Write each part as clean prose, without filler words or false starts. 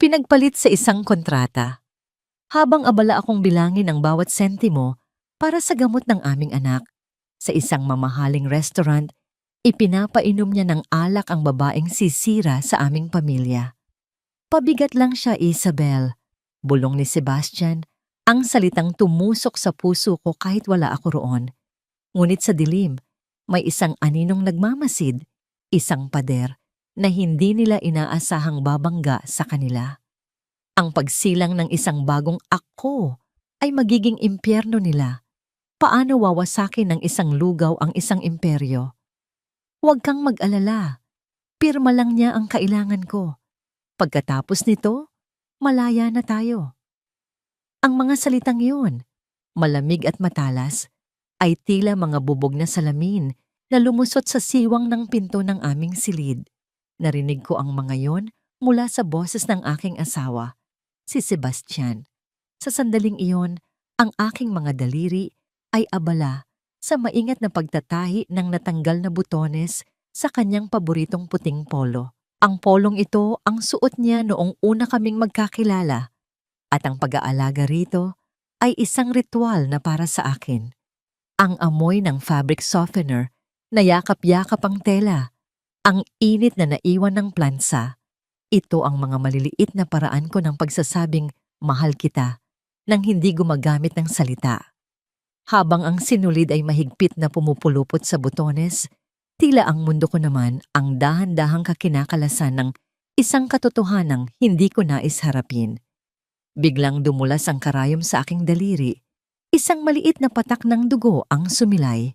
ipinagpalit sa isang kontrata. Habang abala akong bilangin ang bawat sentimo para sa gamot ng aming anak, sa isang mamahaling restaurant, ipinapainom niya ng alak ang babaeng sisira sa aming pamilya. Pabigat lang siya, Isabel. Bulong ni Sebastian, ang salitang tumusok sa puso ko kahit wala ako roon. Ngunit sa dilim, may isang aninong nagmamasid, isang pader, na hindi nila inaasahang babangga sa kanila. Ang pagsilang ng isang bagong ako ay magiging impyerno nila. Paano wawasakin ng isang lugaw ang isang imperyo? Huwag kang mag-alala. Pirma lang niya ang kailangan ko. Pagkatapos nito, malaya na tayo. Ang mga salitang yun, malamig at matalas, ay tila mga bubog na salamin na lumusot sa siwang ng pinto ng aming silid. Narinig ko ang mga yon mula sa boses ng aking asawa, si Sebastian. Sa sandaling iyon, ang aking mga daliri ay abala sa maingat na pagtatahi ng natanggal na butones sa kanyang paboritong puting polo. Ang polong ito ang suot niya noong una kaming magkakilala at ang pag-aalaga rito ay isang ritual na para sa akin. Ang amoy ng fabric softener na yakap-yakap ang tela, ang init na naiwan ng plansa. Ito ang mga maliliit na paraan ko ng pagsasabing mahal kita nang hindi gumagamit ng salita. Habang ang sinulid ay mahigpit na pumupulupot sa butones, tila ang mundo ko naman ang dahan-dahang kakinakalasan ng isang katotohanang hindi ko nais harapin. Biglang dumulas ang karayom sa aking daliri. Isang maliit na patak ng dugo ang sumilay,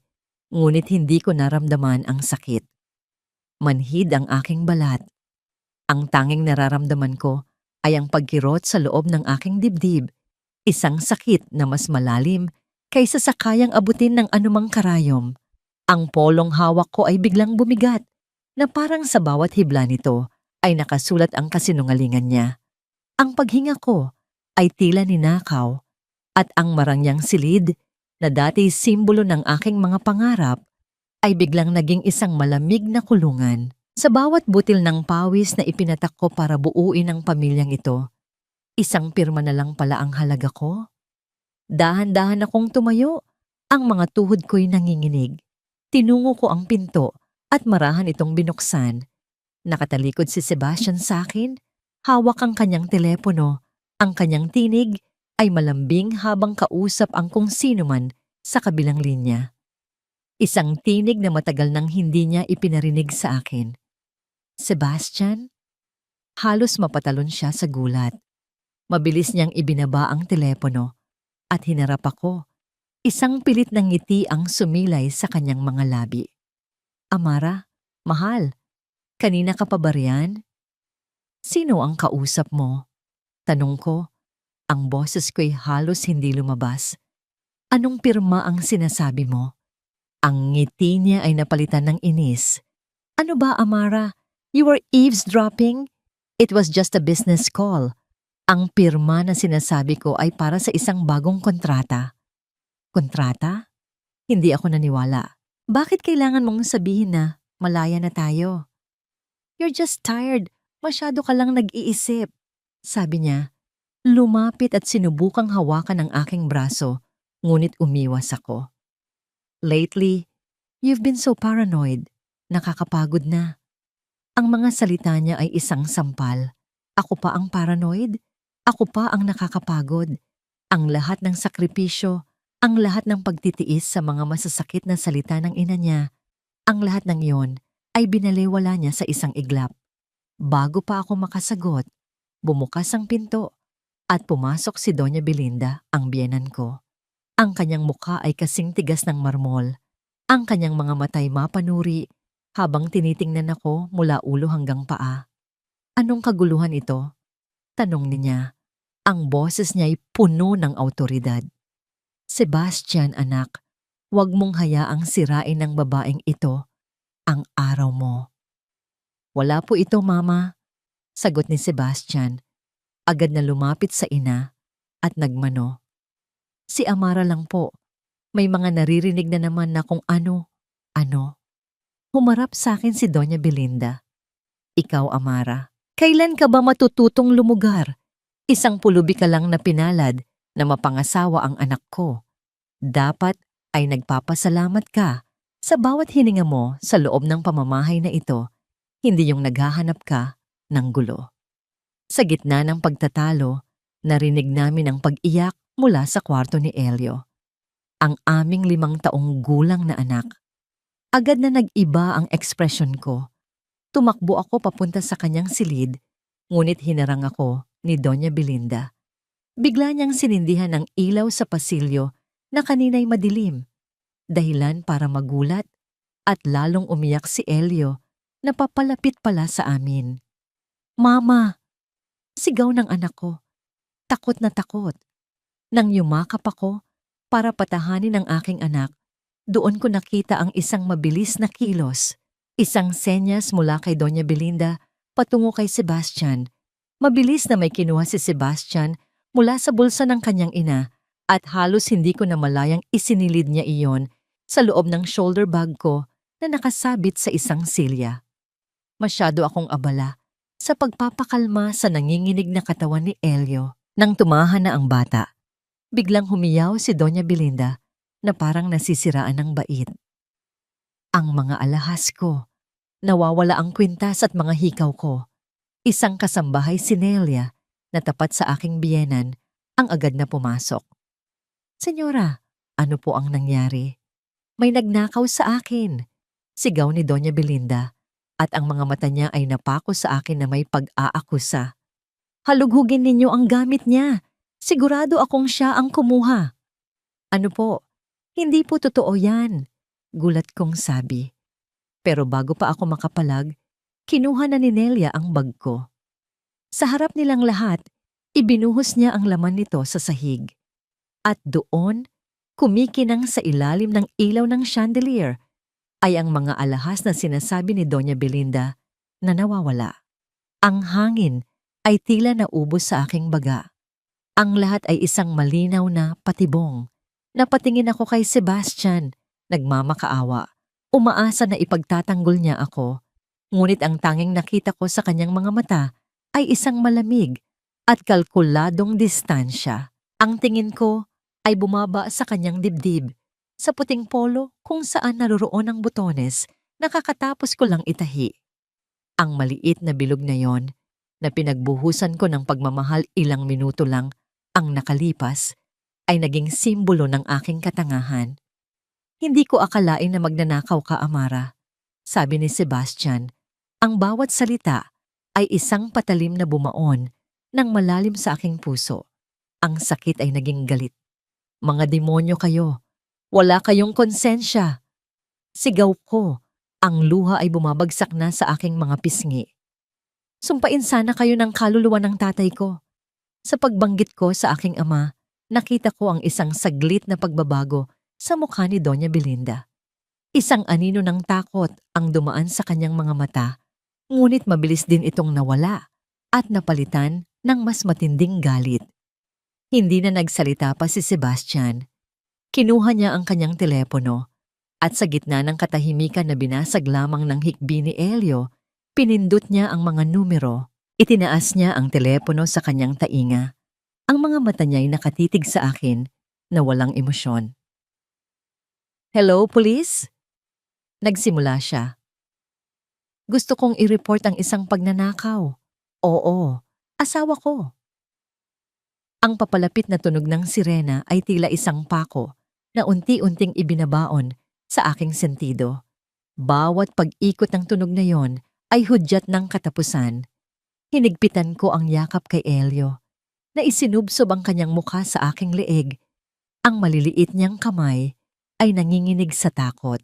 ngunit hindi ko naramdaman ang sakit. Manhid ang aking balat. Ang tanging nararamdaman ko ay ang pagkirot sa loob ng aking dibdib, isang sakit na mas malalim kaysa sa kayang abutin ng anumang karayom. Ang polong hawak ko ay biglang bumigat, na parang sa bawat hibla nito ay nakasulat ang kasinungalingan niya. Ang paghinga ko ay tila ninakaw, at ang marangyang silid na dati simbolo ng aking mga pangarap ay biglang naging isang malamig na kulungan. Sa bawat butil ng pawis na ipinatak ko para buuin ang pamilyang ito, isang pirma na lang pala ang halaga ko. Dahan-dahan akong tumayo, ang mga tuhod ko'y nanginginig. Tinungo ko ang pinto at marahan itong binuksan. Nakatalikod si Sebastian sa akin, hawak ang kanyang telepono, ang kanyang tinig ay malambing habang kausap ang kung sino man sa kabilang linya. Isang tinig na matagal nang hindi niya ipinarinig sa akin. Sebastian? Halos mapatalon siya sa gulat. Mabilis niyang ibinaba ang telepono at hinarap ako. Isang pilit ng ngiti ang sumilay sa kanyang mga labi. Amara, mahal, kanina ka pa ba riyan? Sino ang kausap mo? Tanong ko. Ang boses ko'y halos hindi lumabas. Anong pirma ang sinasabi mo? Ang ngiti niya ay napalitan ng inis. Ano ba, Amara? You were eavesdropping? It was just a business call. Ang pirma na sinasabi ko ay para sa isang bagong kontrata. Kontrata? Hindi ako naniwala. Bakit kailangan mong sabihin na malaya na tayo? You're just tired. Masyado ka lang nag-iisip. Sabi niya. Lumapit at sinubukang hawakan ang aking braso, ngunit umiwas ako. Lately, you've been so paranoid. Nakakapagod na. Ang mga salita niya ay isang sampal. Ako pa ang paranoid? Ako pa ang nakakapagod. Ang lahat ng sakripisyo, ang lahat ng pagtitiis sa mga masasakit na salita ng ina niya, ang lahat ng iyon ay binalewala niya sa isang iglap. Bago pa ako makasagot, bumukas ang pinto. At pumasok si Doña Belinda, ang biyenan ko. Ang kanyang mukha ay kasing tigas ng marmol. Ang kanyang mga matay mapanuri habang tinitingnan ako mula ulo hanggang paa. Anong kaguluhan ito? Tanong niya. Ang boses niya ay puno ng awtoridad. Sebastian, anak, huwag mong hayaang sirain ng babaeng ito ang araw mo. Wala po ito, Mama, sagot ni Sebastian. Agad na lumapit sa ina at nagmano. Si Amara lang po. May mga naririnig na naman na kung ano. Humarap sa akin si Doña Belinda. Ikaw, Amara, Kailan ka ba matututong lumugar? Isang pulubi ka lang na pinalad na mapangasawa ang anak ko. Dapat ay nagpapasalamat ka sa bawat hininga mo sa loob ng pamamahay na ito, hindi yung naghahanap ka ng gulo. Sa gitna ng pagtatalo, narinig namin ang pag-iyak mula sa kwarto ni Elio, ang aming 5 taong gulang na anak. Agad na nag-iba ang ekspresyon ko. Tumakbo ako papunta sa kanyang silid, ngunit hinarang ako ni Doña Belinda. Bigla niyang sinindihan ang ilaw sa pasilyo na kanina'y madilim, dahilan para magulat at lalong umiyak si Elio na papalapit pala sa amin. "Mama!" Sigaw ng anak ko, takot na takot. Nang yumakap ako para patahanin ang aking anak, doon ko nakita ang isang mabilis na kilos, isang senyas mula kay Doña Belinda patungo kay Sebastian. Mabilis na may kinuha si Sebastian mula sa bulsa ng kanyang ina at halos hindi ko na malayang isinilid niya iyon sa loob ng shoulder bag ko na nakasabit sa isang silya. Masyado akong abala sa pagpapakalma sa nanginginig na katawan ni Elio. Nang tumahan na ang bata, biglang humiyaw si Doña Belinda na parang nasisiraan ng bait. Ang mga alahas ko, nawawala ang kwintas at mga hikaw ko. Isang kasambahay si Nelia na tapat sa aking biyenan ang agad na pumasok. "Senyora, ano po ang nangyari?" "May nagnakaw sa akin," sigaw ni Doña Belinda, at ang mga mata niya ay napako sa akin na may pag-aakusa. "Halughugin ninyo ang gamit niya. Sigurado akong siya ang kumuha." "Ano po? Hindi po totoo yan," gulat kong sabi. Pero bago pa ako makapalag, kinuha na ni Nelia ang bag ko. Sa harap nilang lahat, ibinuhos niya ang laman nito sa sahig. At doon, kumikinang sa ilalim ng ilaw ng chandelier, ay ang mga alahas na sinasabi ni Doña Belinda na nawawala. Ang hangin ay tila naubos sa aking baga. Ang lahat ay isang malinaw na patibong. Napatingin ako kay Sebastian, nagmamakaawa. Umaasa na ipagtatanggol niya ako. Ngunit ang tanging nakita ko sa kanyang mga mata ay isang malamig at kalkuladong distansya. Ang tingin ko ay bumaba sa kanyang dibdib, sa puting polo kung saan naroroon ang butones na kakatapos ko lang itahi. Ang maliit na bilog na yon, na pinagbuhusan ko ng pagmamahal ilang minuto lang ang nakalipas, ay naging simbolo ng aking katangahan. "Hindi ko akalain na magnanakaw ka, Amara," sabi ni Sebastian. Ang bawat salita ay isang patalim na bumaon ng malalim sa aking puso. Ang sakit ay naging galit. "Mga demonyo kayo. Wala kayong konsensya." Sigaw ko. Ang luha ay bumabagsak na sa aking mga pisngi. "Sumpain sana kayo ng kaluluwa ng tatay ko." Sa pagbanggit ko sa aking ama, nakita ko ang isang saglit na pagbabago sa mukha ni Doña Belinda. Isang anino ng takot ang dumaan sa kanyang mga mata, ngunit mabilis din itong nawala at napalitan ng mas matinding galit. Hindi na nagsalita pa si Sebastian. Kinuha niya ang kanyang telepono at sa gitna ng katahimikan na binasag lamang ng hikbi ni Elio, pinindot niya ang mga numero. Itinaas niya ang telepono sa kanyang tainga. Ang mga mata niya ay nakatitig sa akin na walang emosyon. "Hello, police?" Nagsimula siya. "Gusto kong i-report ang isang pagnanakaw." "Oo, asawa ko." Ang papalapit na tunog ng sirena ay tila isang pako na unti-unting ibinabaon sa aking sentido. Bawat pag-ikot ng tunog na yon ay hudyat ng katapusan. Hinigpitan ko ang yakap kay Elio, na isinubsob ang kanyang mukha sa aking leeg. Ang maliliit niyang kamay ay nanginginig sa takot.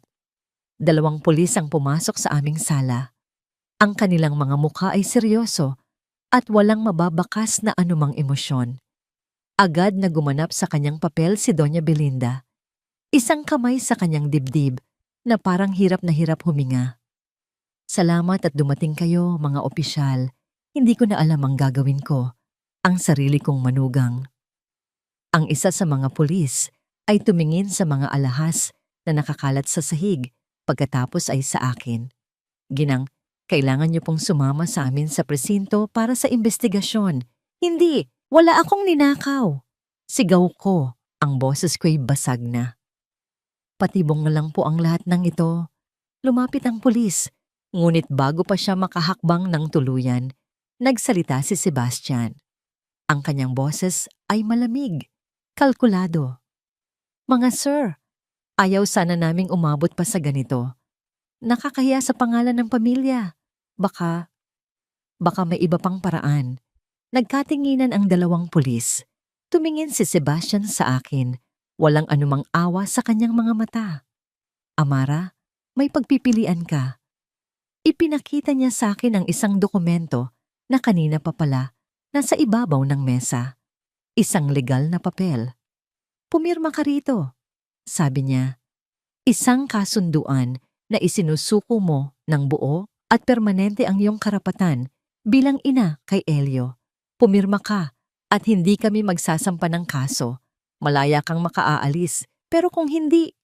2 pulis ang pumasok sa aming sala. Ang kanilang mga mukha ay seryoso at walang mababakas na anumang emosyon. Agad na gumanap sa kanyang papel si Doña Belinda. Isang kamay sa kanyang dibdib na parang hirap na hirap huminga. "Salamat at dumating kayo, mga opisyal. Hindi ko na alam ang gagawin ko. Ang sarili kong manugang." Ang isa sa mga pulis ay tumingin sa mga alahas na nakakalat sa sahig, pagkatapos ay sa akin. Ginang, Kailangan niyo pong sumama sa amin sa presinto para sa investigasyon. Hindi, wala akong ninakaw. Sigaw ko, ang boses ko'y basag na. Patibong na lang po ang lahat ng ito. Lumapit ang pulis, ngunit bago pa siya makahakbang ng tuluyan, nagsalita si Sebastian. Ang kanyang boses ay malamig, kalkulado. Mga sir, ayaw sana naming umabot pa sa ganito. Nakakahiya sa pangalan ng pamilya. Baka may iba pang paraan. Nagkatinginan ang dalawang pulis. Tumingin si Sebastian sa akin. Walang anumang awa sa kanyang mga mata. Amara, may pagpipilian ka. Ipinakita niya sa akin ang isang dokumento na kanina pa pala nasa ibabaw ng mesa. Isang legal na papel. Pumirma ka rito, sabi niya. Isang kasunduan na isinusuko mo ng buo at permanente ang iyong karapatan bilang ina kay Elio. Pumirma ka at hindi kami magsasampa ng kaso. Malaya kang makaaalis, pero kung hindi...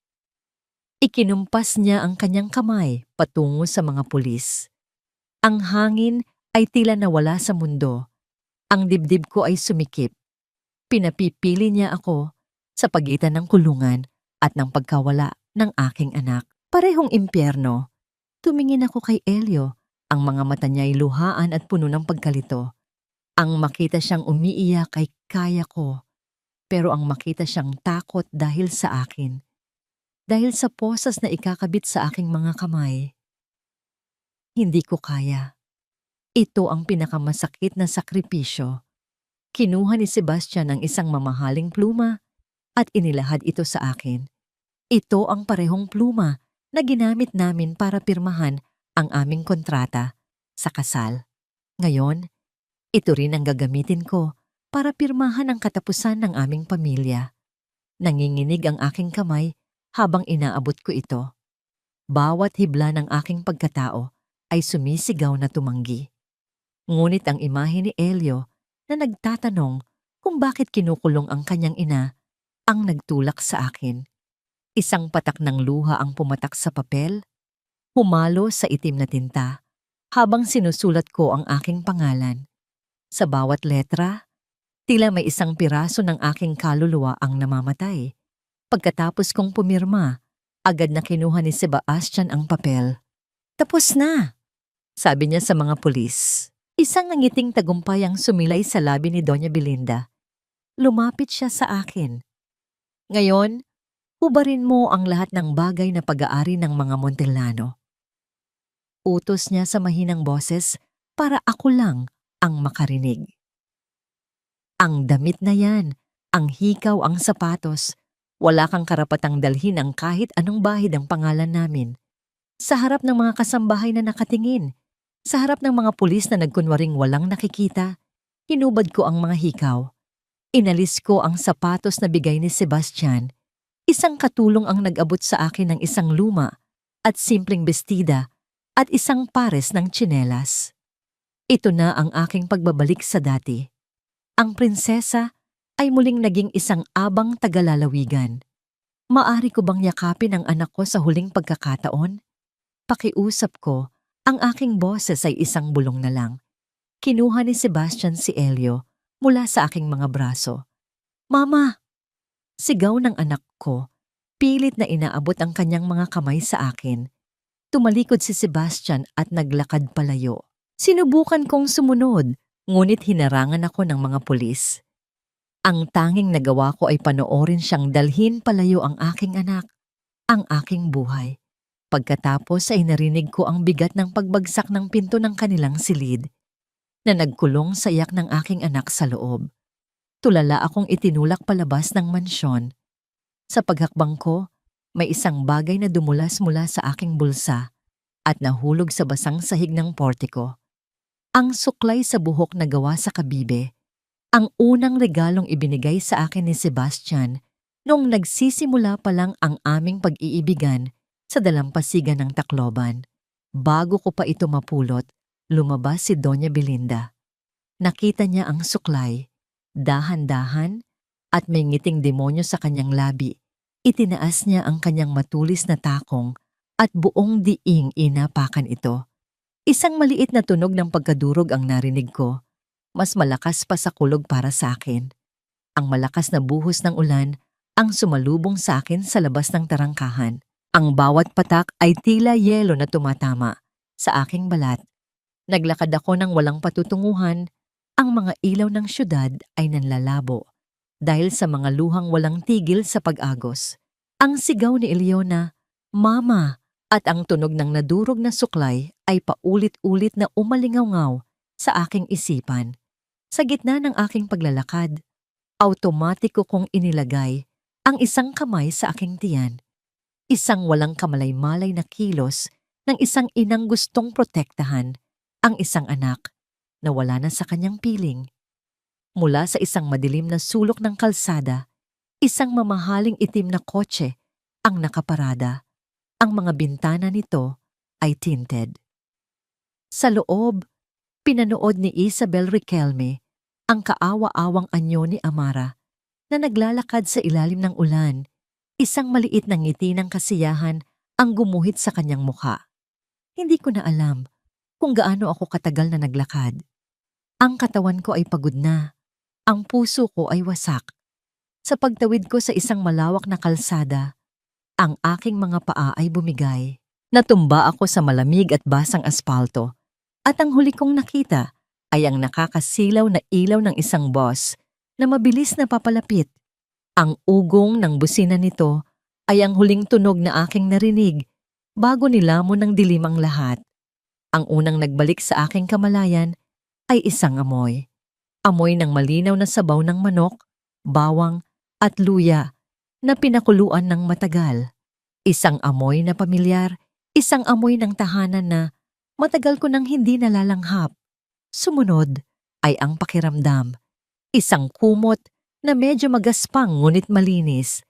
Ikinumpas niya ang kanyang kamay patungo sa mga pulis. Ang hangin ay tila nawala sa mundo. Ang dibdib ko ay sumikip. Pinapipili niya ako sa pagitan ng kulungan at ng pagkawala ng aking anak. Parehong impyerno. Tumingin ako kay Elio. Ang mga mata niya ay luhaan at puno ng pagkalito. Ang makita siyang umiiyak ay kaya ko. Pero ang makita siyang takot dahil sa akin. Dahil sa posas na ikakabit sa aking mga kamay. Hindi ko kaya. Ito ang pinakamasakit na sakripisyo. Kinuha ni Sebastian ang isang mamahaling pluma at inilahad ito sa akin. Ito ang parehong pluma na ginamit namin para pirmahan ang aming kontrata sa kasal. Ngayon, ito rin ang gagamitin ko para pirmahan ang katapusan ng aming pamilya. Nanginginig ang aking kamay habang inaabot ko ito. Bawat hibla ng aking pagkatao ay sumisigaw na tumanggi. Ngunit ang imahe ni Elio na nagtatanong kung bakit kinukulong ang kanyang ina ang nagtulak sa akin. Isang patak ng luha ang pumatak sa papel, humalo sa itim na tinta, habang sinusulat ko ang aking pangalan. Sa bawat letra, tila may isang piraso ng aking kaluluwa ang namamatay. Pagkatapos kong pumirma, agad na kinuha ni Sebastian ang papel. Tapos na, sabi niya sa mga pulis. Isang nangiting tagumpay ang sumilay sa labi ni Doña Belinda. Lumapit siya sa akin. Ngayon, hubarin mo ang lahat ng bagay na pag-aari ng mga Montellano. Utos niya sa mahinang boses para ako lang ang makarinig. Ang damit na yan, ang hikaw, ang sapatos, wala kang karapatang dalhin ang kahit anong bahid ang pangalan namin. Sa harap ng mga kasambahay na nakatingin, sa harap ng mga pulis na nagkunwaring walang nakikita, hinubad ko ang mga hikaw. Inalis ko ang sapatos na bigay ni Sebastian. Isang katulong ang nag-abot sa akin ng isang luma at simpleng bestida at isang pares ng tsinelas. Ito na ang aking pagbabalik sa dati. Ang prinsesa ay muling naging isang abang tagalalawigan. Maari ko bang yakapin ang anak ko sa huling pagkakataon? Pakiusap ko, ang aking boses ay isang bulong na lang. Kinuha ni Sebastian si Elio mula sa aking mga braso. Mama! Sigaw ng anak ko, pilit na inaabot ang kanyang mga kamay sa akin. Tumalikod si Sebastian at naglakad palayo. Sinubukan kong sumunod, ngunit hinarangan ako ng mga pulis. Ang tanging nagawa ko ay panoorin siyang dalhin palayo ang aking anak, ang aking buhay. Pagkatapos ay narinig ko ang bigat ng pagbagsak ng pinto ng kanilang silid, na nagkulong sa iyak ng aking anak sa loob. Tulala akong itinulak palabas ng mansyon. Sa paghakbang ko, may isang bagay na dumulas mula sa aking bulsa at nahulog sa basang sahig ng portiko. Ang suklay sa buhok na gawa sa kabibe, ang unang regalong ibinigay sa akin ni Sebastian noong nagsisimula pa lang ang aming pag-iibigan sa dalampasigan ng Tacloban. Bago ko pa ito mapulot, lumabas si Doña Belinda. Nakita niya ang suklay, dahan-dahan, at may ngiting demonyo sa kanyang labi. Itinaas niya ang kanyang matulis na takong at buong diing inapakan ito. Isang maliit na tunog ng pagkadurog ang narinig ko. Mas malakas pa sa kulog para sa akin. Ang malakas na buhos ng ulan ang sumalubong sa akin sa labas ng tarangkahan. Ang bawat patak ay tila yelo na tumatama sa aking balat. Naglakad ako ng walang patutunguhan. Ang mga ilaw ng syudad ay nanlalabo dahil sa mga luhang walang tigil sa pag-agos. Ang sigaw ni Eliona, "Mama!" at ang tunog ng nadurog na suklay ay paulit-ulit na umalingaw sa aking isipan. Sa gitna ng aking paglalakad, automatiko kong inilagay ang isang kamay sa aking tiyan. Isang walang kamalay-malay na kilos ng isang inang gustong protektahan ang isang anak na wala na sa kanyang piling. Mula sa isang madilim na sulok ng kalsada, isang mamahaling itim na kotse ang nakaparada. Ang mga bintana nito ay tinted. Sa loob, pinanood ni Isabel Riquelme ang kaawa-awang anyo ni Amara na naglalakad sa ilalim ng ulan. Isang maliit na ngiti ng kasiyahan ang gumuhit sa kanyang mukha. Hindi ko na alam kung gaano ako katagal na naglakad. Ang katawan ko ay pagod na. Ang puso ko ay wasak. Sa pagtawid ko sa isang malawak na kalsada, ang aking mga paa ay bumigay. Natumba ako sa malamig at basang aspalto. At ang huli kong nakita ay ang nakakasilaw na ilaw ng isang bus na mabilis na papalapit. Ang ugong ng busina nito ay ang huling tunog na aking narinig bago nilamon ng dilim ang lahat. Ang unang nagbalik sa aking kamalayan ay isang amoy. Amoy ng malinaw na sabaw ng manok, bawang at luya na pinakuluan ng matagal. Isang amoy na pamilyar, isang amoy ng tahanan na matagal ko nang hindi nalalanghap. Sumunod ay ang pakiramdam. Isang kumot na medyo magaspang ngunit malinis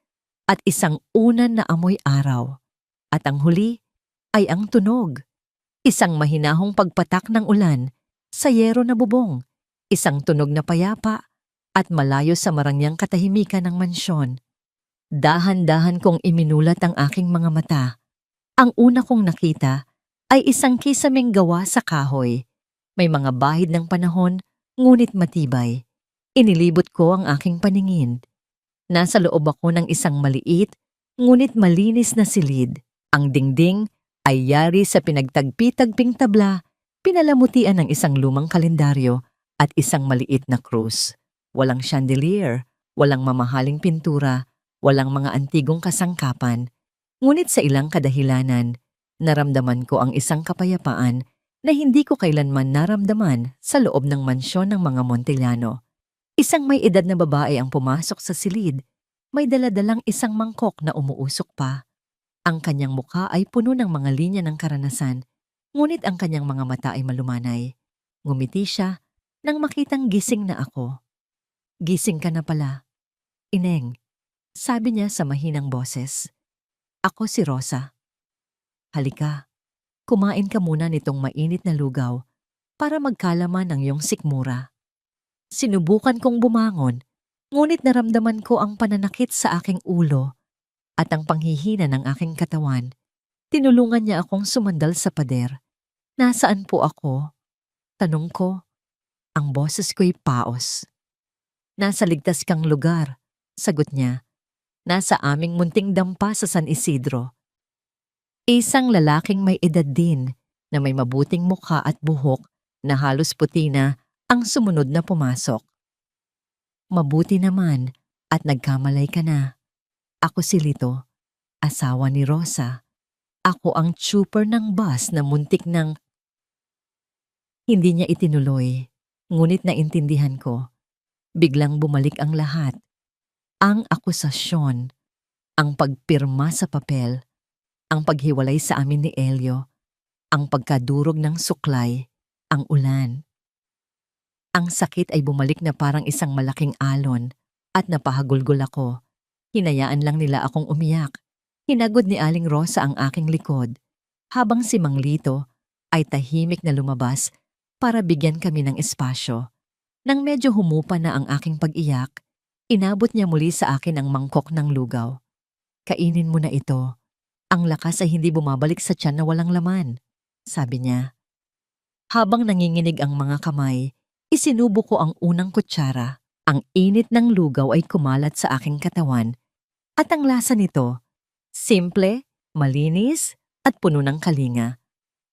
at isang unan na amoy araw. At ang huli ay ang tunog. Isang mahinahong pagpatak ng ulan sa yero na bubong. Isang tunog na payapa at malayo sa marangyang katahimikan ng mansyon. Dahan-dahan kong iminulat ang aking mga mata. Ang una kong nakita ay isang kisameng gawa sa kahoy. May mga bahid ng panahon, ngunit matibay. Inilibot ko ang aking paningin. Nasa loob ako ng isang maliit, ngunit malinis na silid. Ang dingding ay yari sa pinagtagpi-tagping tabla, pinalamutian ng isang lumang kalendaryo at isang maliit na krus. Walang chandelier, walang mamahaling pintura, walang mga antigong kasangkapan. Ngunit sa ilang kadahilanan, naramdaman ko ang isang kapayapaan na hindi ko kailanman naramdaman sa loob ng mansyon ng mga Montellano. Isang may edad na babae ang pumasok sa silid. May daladalang isang mangkok na umuusok pa. Ang kanyang mukha ay puno ng mga linya ng karanasan, ngunit ang kanyang mga mata ay malumanay. Ngumiti siya nang makitang gising na ako. "Gising ka na pala, Ineng," sabi niya sa mahinang boses. "Ako si Rosa. Halika, kumain ka muna nitong mainit na lugaw para magkalaman ng iyong sikmura." Sinubukan kong bumangon, ngunit naramdaman ko ang pananakit sa aking ulo at ang panghihina ng aking katawan. Tinulungan niya akong sumandal sa pader. "Nasaan po ako?" tanong ko. Ang boses ko'y paos. "Nasa ligtas kang lugar," sagot niya. "Nasa aming munting dampa sa San Isidro." Isang lalaking may edad din na may mabuting mukha at buhok na halos puti na ang sumunod na pumasok. "Mabuti naman at nagkamalay ka na. Ako si Lito, asawa ni Rosa. Ako ang tsuper ng bus na muntik ng..." Hindi niya itinuloy, ngunit naintindihan ko. Biglang bumalik ang lahat. Ang akusasyon, ang pagpirma sa papel, ang paghiwalay sa amin ni Elio, ang pagkadurog ng suklay, ang ulan. Ang sakit ay bumalik na parang isang malaking alon at napahagulgol ako. Hinayaan lang nila akong umiyak. Hinagod ni Aling Rosa ang aking likod, habang si Mang Lito ay tahimik na lumabas para bigyan kami ng espasyo. Nang medyo humupa na ang aking pag-iyak, inabot niya muli sa akin ang mangkok ng lugaw. "Kainin mo na ito. Ang lakas ay hindi bumabalik sa tiyan na walang laman," sabi niya. Habang nanginginig ang mga kamay, isinubo ko ang unang kutsara. Ang init ng lugaw ay kumalat sa aking katawan at ang lasa nito, simple, malinis at puno ng kalinga,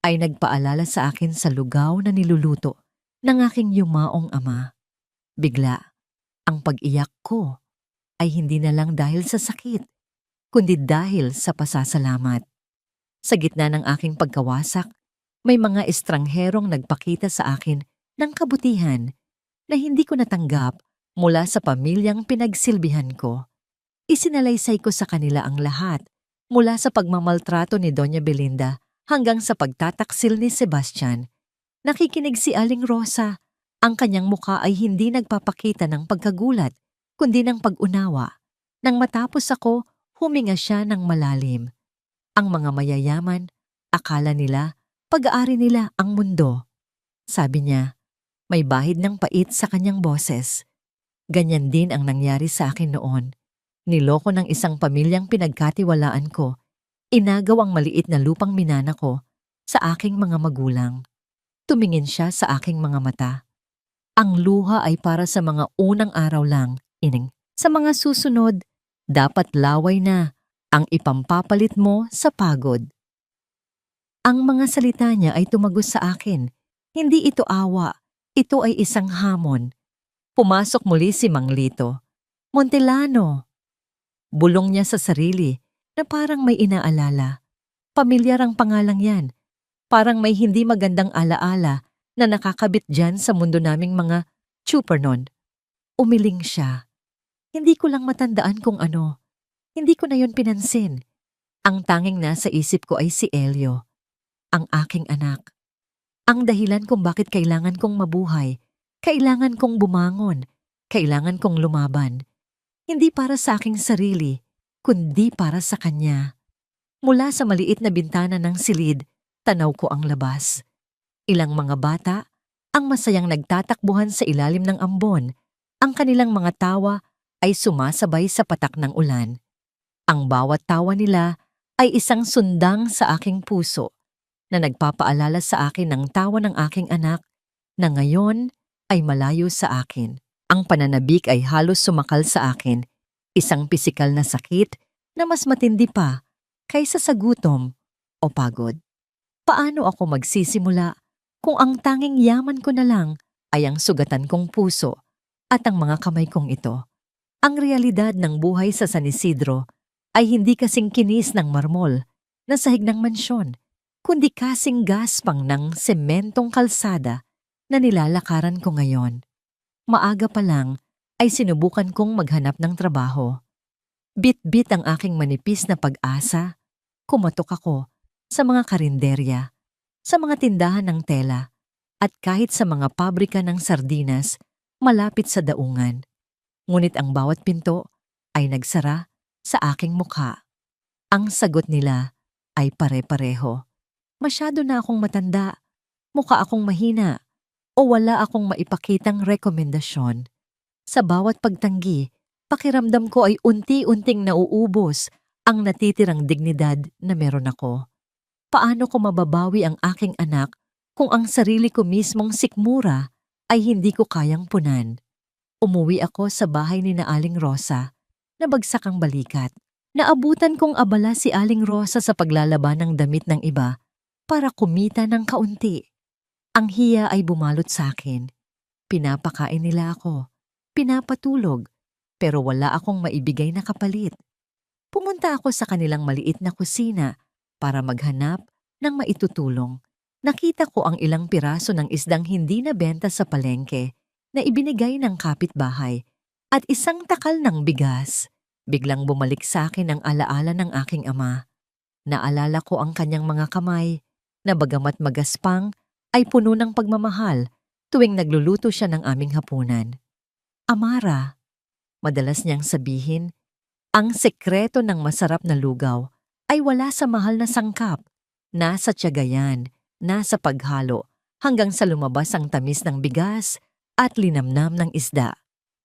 ay nagpaalala sa akin sa lugaw na niluluto ng aking yumaong ama. Bigla, ang pag-iyak ko ay hindi na lang dahil sa sakit, kundi dahil sa pasasalamat. Sa gitna ng aking pagkawasak, may mga estrangherong nagpakita sa akin ng kabutihan na hindi ko natanggap mula sa pamilyang pinagsilbihan ko. Isinalaysay ko sa kanila ang lahat, mula sa pagmamaltrato ni Doña Belinda hanggang sa pagtataksil ni Sebastian. Nakikinig si Aling Rosa. Ang kanyang muka ay hindi nagpapakita ng pagkagulat, kundi ng pag-unawa. Nang matapos ako, huminga siya ng malalim. Ang mga mayayaman, akala nila, pag-aari nila ang mundo. Sabi niya, may bahid ng pait sa kanyang boses. Ganyan din ang nangyari sa akin noon. Niloko ng isang pamilyang pinagkatiwalaan ko. Inagaw ang maliit na lupang minana ko sa aking mga magulang. Tumingin siya sa aking mga mata. Ang luha ay para sa mga unang araw lang, ining. Sa mga susunod, dapat laway na ang ipampapalit mo sa pagod. Ang mga salita niya ay tumagos sa akin. Hindi ito awa, ito ay isang hamon. Pumasok muli si Mang Lito. Montellano. Bulong niya sa sarili na parang may inaalala. Pamilyar ang pangalang yan. Parang may hindi magandang alaala na nakakabit dyan sa mundo naming mga chupernon. Umiling siya. Hindi ko lang matandaan kung ano. Hindi ko na yon pinansin. Ang tanging nasa isip ko ay si Elio, ang aking anak. Ang dahilan kung bakit kailangan kong mabuhay, kailangan kong bumangon, kailangan kong lumaban. Hindi para sa aking sarili, kundi para sa kanya. Mula sa maliit na bintana ng silid, tanaw ko ang labas. Ilang mga bata, ang masayang nagtatakbuhan sa ilalim ng ambon. Ang kanilang mga tawa ay sumasabay sa patak ng ulan. Ang bawat tawa nila ay isang sundang sa aking puso na nagpapaalala sa akin ng tawa ng aking anak na ngayon ay malayo sa akin. Ang pananabik ay halos sumakal sa akin, isang pisikal na sakit na mas matindi pa kaysa sa gutom o pagod. Paano ako magsisimula kung ang tanging yaman ko na lang ay ang sugatan kong puso at ang mga kamay kong ito? Ang realidad ng buhay sa San Isidro ay hindi kasing kinis ng marmol na sahig ng mansyon, kundi kasing gaspang ng sementong kalsada na nilalakaran ko ngayon. Maaga pa lang ay sinubukan kong maghanap ng trabaho. Bit-bit ang aking manipis na pag-asa. Kumatok ako sa mga karinderya, sa mga tindahan ng tela, at kahit sa mga pabrika ng sardinas malapit sa daungan. Ngunit ang bawat pinto ay nagsara sa aking mukha. Ang sagot nila ay pare-pareho. Masyado na akong matanda, mukha akong mahina, o wala akong maipakitang rekomendasyon. Sa bawat pagtanggi, pakiramdam ko ay unti-unting nauubos ang natitirang dignidad na meron ako. Paano ko mababawi ang aking anak kung ang sarili ko mismong sikmura ay hindi ko kayang punan? Umuwi ako sa bahay ni na Aling Rosa, nabagsak ang balikat. Naabutan kong abala si Aling Rosa sa paglalaban ng damit ng iba para kumita ng kaunti. Ang hiya ay bumalot sa akin. Pinapakain nila ako, pinapatulog, pero wala akong maibigay na kapalit. Pumunta ako sa kanilang maliit na kusina para maghanap ng maitutulong. Nakita ko ang ilang piraso ng isdang hindi nabenta sa palengke na ibinigay ng kapitbahay at isang takal ng bigas. Biglang bumalik sa akin ang alaala ng aking ama. Naalala ko ang kanyang mga kamay na bagamat magaspang ay puno ng pagmamahal tuwing nagluluto siya ng aming hapunan. Amara, madalas niyang sabihin, ang sekreto ng masarap na lugaw ay wala sa mahal na sangkap, nasa tiyaga yan, nasa paghalo, hanggang sa lumabas ang tamis ng bigas at linamnam ng isda.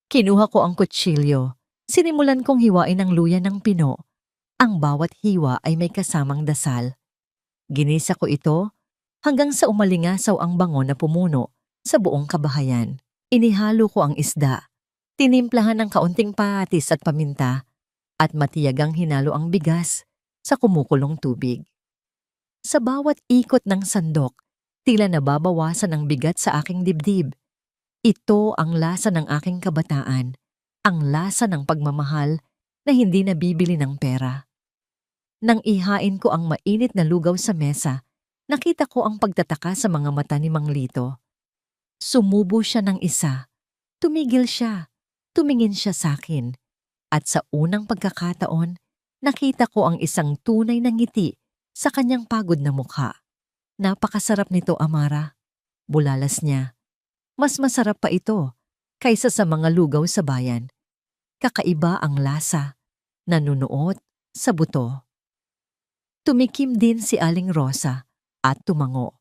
Kinuha ko ang kutsilyo, sinimulan kong hiwain ang luya ng pino. Ang bawat hiwa ay may kasamang dasal. Ginisa ko ito hanggang sa umalingasaw ang bango na pumuno sa buong kabahayan. Inihalo ko ang isda, tinimplahan ng kaunting patis at paminta, at matiyagang hinalo ang bigas sa kumukulong tubig. Sa bawat ikot ng sandok, tila nababawasan ang bigat sa aking dibdib. Ito ang lasa ng aking kabataan, ang lasa ng pagmamahal na hindi nabibili ng pera. Nang ihain ko ang mainit na lugaw sa mesa, nakita ko ang pagtataka sa mga mata ni Mang Lito. Sumubo siya ng isa, tumigil siya, tumingin siya sa akin, at sa unang pagkakataon, nakita ko ang isang tunay na ngiti sa kanyang pagod na mukha. Napakasarap nito, Amara. Bulalas niya. Mas masarap pa ito kaysa sa mga lugaw sa bayan. Kakaiba ang lasa, nanunuot sa buto. Tumikim din si Aling Rosa at tumango.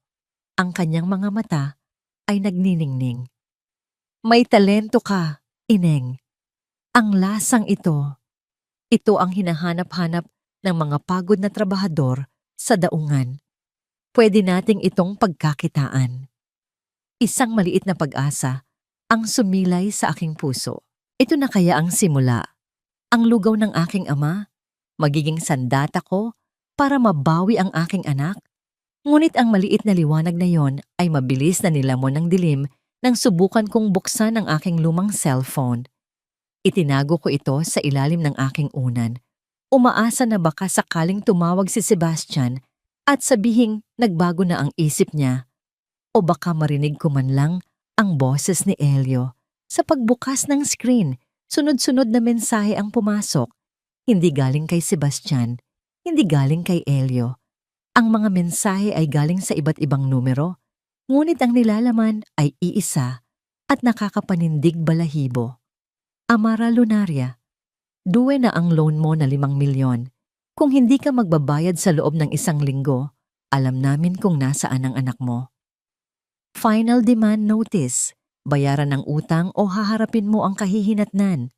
Ang kanyang mga mata ay nagniningning. May talento ka, Ineng. Ang lasang ito ang hinahanap-hanap ng mga pagod na trabahador sa daungan. Pwede nating itong pagkakitaan. Isang maliit na pag-asa ang sumilay sa aking puso. Ito na kaya ang simula. Ang lugaw ng aking ama, magiging sandata ko para mabawi ang aking anak. Ngunit ang maliit na liwanag na yon ay mabilis na nilamon ng dilim nang subukan kong buksan ang aking lumang cellphone. Itinago ko ito sa ilalim ng aking unan. Umaasa na baka sakaling tumawag si Sebastian at sabihing nagbago na ang isip niya. O baka marinig ko man lang ang boses ni Elio. Sa pagbukas ng screen, sunod-sunod na mensahe ang pumasok. Hindi galing kay Sebastian, hindi galing kay Elio. Ang mga mensahe ay galing sa iba't ibang numero, ngunit ang nilalaman ay iisa at nakakapanindig balahibo. Amara Lunaria, duwe na ang loan mo na 5 milyon. Kung hindi ka magbabayad sa loob ng 1 linggo, alam namin kung nasaan ang anak mo. Final demand notice, bayaran ng utang o haharapin mo ang kahihinatnan.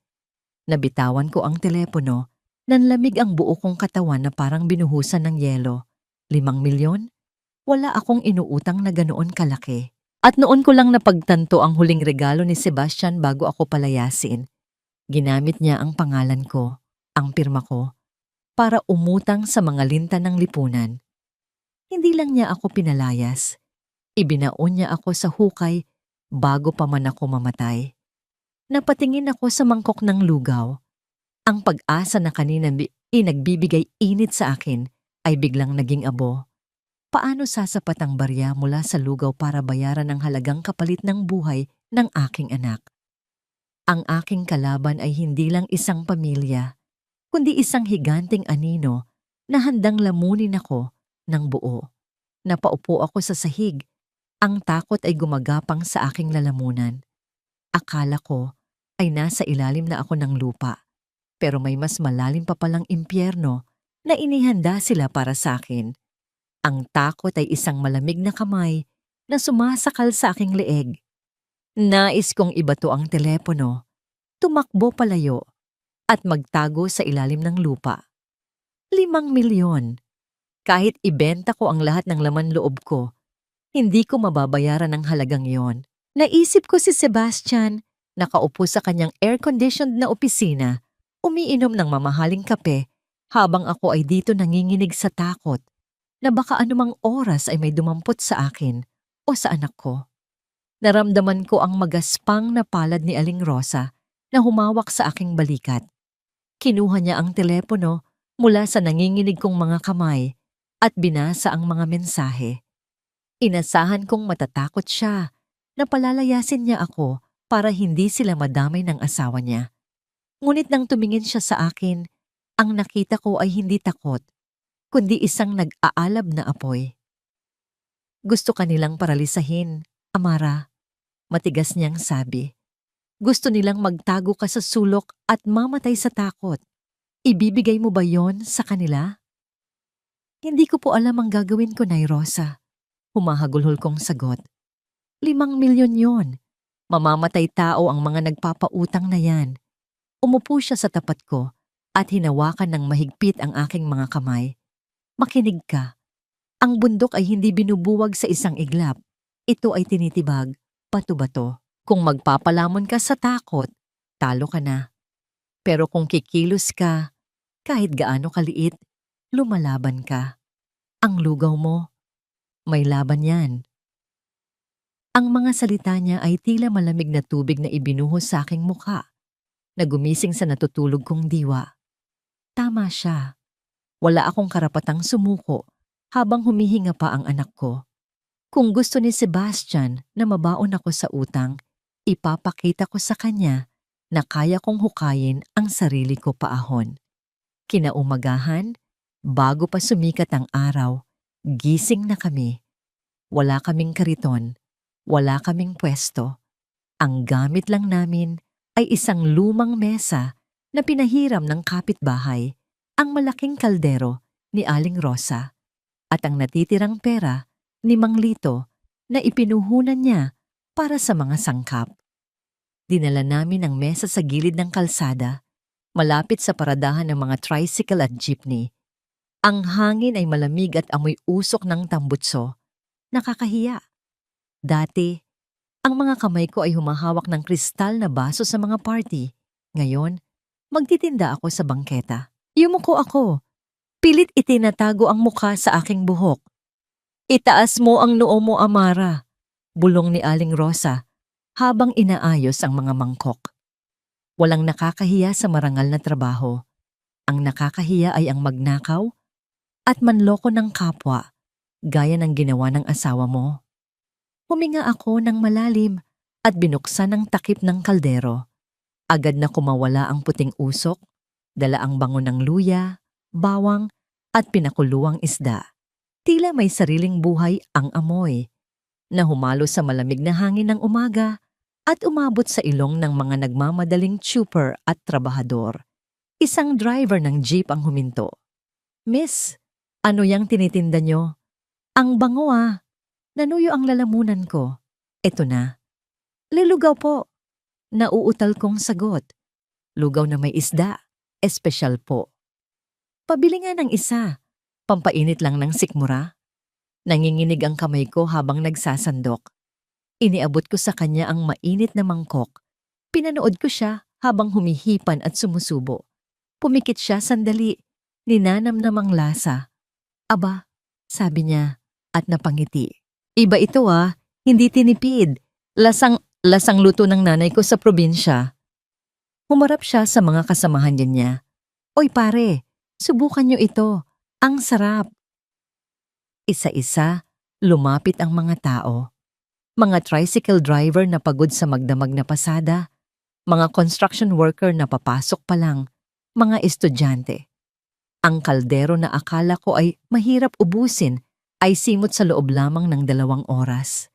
Nabitawan ko ang telepono, nanlamig ang buo kong katawan na parang binuhusan ng yelo. 5 milyon? Wala akong inuutang na ganoon kalaki. At noon ko lang napagtanto ang huling regalo ni Sebastian bago ako palayasin. Ginamit niya ang pangalan ko, ang pirma ko, para umutang sa mga linta ng lipunan. Hindi lang niya ako pinalayas. Ibinaon niya ako sa hukay bago pa man ako mamatay. Napatingin ako sa mangkok ng lugaw. Ang pag-asa na kanina nagbibigay init sa akin ay biglang naging abo. Paano sasapat ang barya mula sa lugaw para bayaran ang halagang kapalit ng buhay ng aking anak? Ang aking kalaban ay hindi lang isang pamilya, kundi isang higanting anino na handang lamunin ako ng buo. Napaupo ako sa sahig. Ang takot ay gumagapang sa aking lalamunan. Akala ko ay nasa ilalim na ako ng lupa, pero may mas malalim pa palang impyerno na inihanda sila para sa akin. Ang takot ay isang malamig na kamay na sumasakal sa aking leeg. Nais kong ibato ang telepono, tumakbo palayo, at magtago sa ilalim ng lupa. 5 milyon. Kahit ibenta ko ang lahat ng laman loob ko, hindi ko mababayaran ang halagang yon. Naisip ko si Sebastian, nakaupo sa kanyang air-conditioned na opisina, umiinom ng mamahaling kape, habang ako ay dito nanginginig sa takot na baka anumang oras ay may dumampot sa akin o sa anak ko. Naramdaman ko ang magaspang na palad ni Aling Rosa na humawak sa aking balikat. Kinuha niya ang telepono mula sa nanginginig kong mga kamay at binasa ang mga mensahe. Inasahan kong matatakot siya na palalayasin niya ako para hindi sila madamay ng asawa niya. Ngunit nang tumingin siya sa akin, ang nakita ko ay hindi takot, kundi isang nag-aalab na apoy. Gusto ka nilang paralisahin, Amara. Matigas niyang sabi. Gusto nilang magtago ka sa sulok at mamatay sa takot. Ibibigay mo ba yon sa kanila? Hindi ko po alam ang gagawin ko, Nay Rosa. Humahagulhol kong sagot. 5 milyon yon. Mamamatay tao ang mga nagpapautang na yan. Umupo siya sa tapat ko at hinawakan ng mahigpit ang aking mga kamay. Makinig ka. Ang bundok ay hindi binubuwag sa isang iglap. Ito ay tinitibag, bato-bato. Kung magpapalamon ka sa takot, talo ka na. Pero kung kikilos ka, kahit gaano kaliit, lumalaban ka. Ang lugaw mo, may laban yan. Ang mga salita niya ay tila malamig na tubig na ibinuhos sa aking mukha, na gumising sa natutulog kong diwa. Tama siya. Wala akong karapatang sumuko habang humihinga pa ang anak ko. Kung gusto ni Sebastian na mabaon ako sa utang, ipapakita ko sa kanya na kaya kong hukayin ang sarili ko paahon. Kinaumagahan, bago pa sumikat ang araw, gising na kami. Wala kaming kariton, wala kaming pwesto. Ang gamit lang namin ay isang lumang mesa na pinahiram ng kapitbahay, ang malaking kaldero ni Aling Rosa, at ang natitirang pera ni Mang Lito na ipinuhunan niya para sa mga sangkap. Dinala namin ang mesa sa gilid ng kalsada, malapit sa paradahan ng mga tricycle at jeepney. Ang hangin ay malamig at amoy usok ng tambutso. Nakakahiya. Dati, ang mga kamay ko ay humahawak ng kristal na baso sa mga party. Ngayon, magtitinda ako sa bangketa. Yumuko ako. Pilit itinatago ang mukha sa aking buhok. Itaas mo ang noo mo, Amara, bulong ni Aling Rosa habang inaayos ang mga mangkok. Walang nakakahiya sa marangal na trabaho. Ang nakakahiya ay ang magnakaw at manloko ng kapwa, gaya ng ginawa ng asawa mo. Huminga ako ng malalim at binuksan ang takip ng kaldero. Agad na kumawala ang puting usok, dala ang bango ng luya, bawang at pinakuluang isda. Tila may sariling buhay ang amoy, na humalo sa malamig na hangin ng umaga at umabot sa ilong ng mga nagmamadaling tsuper at trabahador. Isang driver ng jeep ang huminto. Miss, ano yang tinitinda nyo? Ang bango ah. Nanuyo ang lalamunan ko. Eto na. Lilugaw po. Nauutal kong sagot. Lugaw na may isda. Espesyal po. Pabili nga ng isa. Pampainit lang ng sikmura. Nanginginig ang kamay ko habang nagsasandok. Iniabot ko sa kanya ang mainit na mangkok. Pinanood ko siya habang humihipan at sumusubo. Pumikit siya sandali. Ninanamnamang lasa. Aba, sabi niya at napangiti. Iba ito ah, hindi tinipid. Lasang luto ng nanay ko sa probinsya. Humarap siya sa mga kasamahan niya. Oy pare, subukan niyo ito. Ang sarap. Isa-isa, lumapit ang mga tao. Mga tricycle driver na pagod sa magdamag na pasada, mga construction worker na papasok pa lang, mga estudyante. Ang kaldero na akala ko ay mahirap ubusin ay simot sa loob lamang ng 2 oras.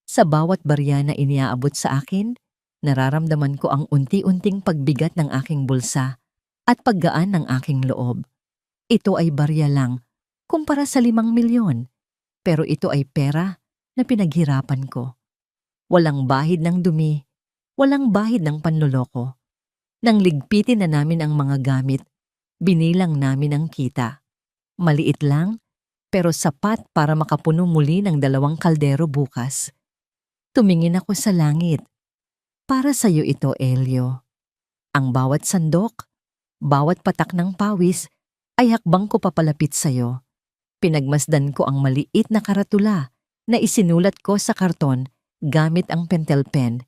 Sa bawat barya na iniaabot sa akin, nararamdaman ko ang unti-unting pagbigat ng aking bulsa at paggaan ng aking loob. Ito ay barya lang, kumpara sa 5 milyon, pero ito ay pera na pinaghirapan ko. Walang bahid ng dumi, walang bahid ng panloloko. Nang ligpitin na namin ang mga gamit, binilang namin ang kita. Maliit lang, pero sapat para makapuno muli ng 2 kaldero bukas. Tumingin ako sa langit. Para sa'yo ito, Elio. Ang bawat sandok, bawat patak ng pawis, ay hakbang ko papalapit sa'yo. Pinagmasdan ko ang maliit na karatula na isinulat ko sa karton gamit ang pentel pen.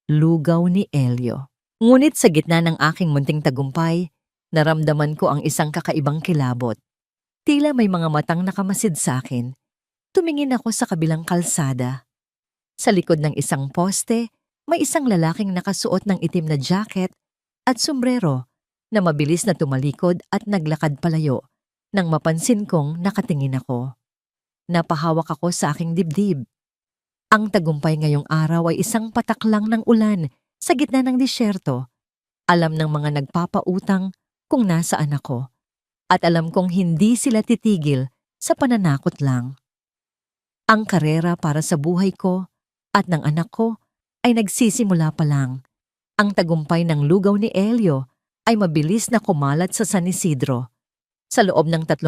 Lugaw ni Elio. Ngunit sa gitna ng aking munting tagumpay, naramdaman ko ang isang kakaibang kilabot. Tila may mga matang nakamasid sa akin. Tumingin ako sa kabilang kalsada. Sa likod ng isang poste, may isang lalaking nakasuot ng itim na jacket at sombrero na mabilis na tumalikod at naglakad palayo nang mapansin kong nakatingin ako. Napahawak ako sa aking dibdib. Ang tagumpay ngayong araw ay isang patak lang ng ulan sa gitna ng disyerto. Alam ng mga nagpapautang kung nasaan ako. At alam kong hindi sila titigil sa pananakot lang. Ang karera para sa buhay ko at ng anak ko ay nagsisimula pa lang. Ang tagumpay ng lugaw ni Elio ay mabilis na kumalat sa San Isidro. Sa loob ng 3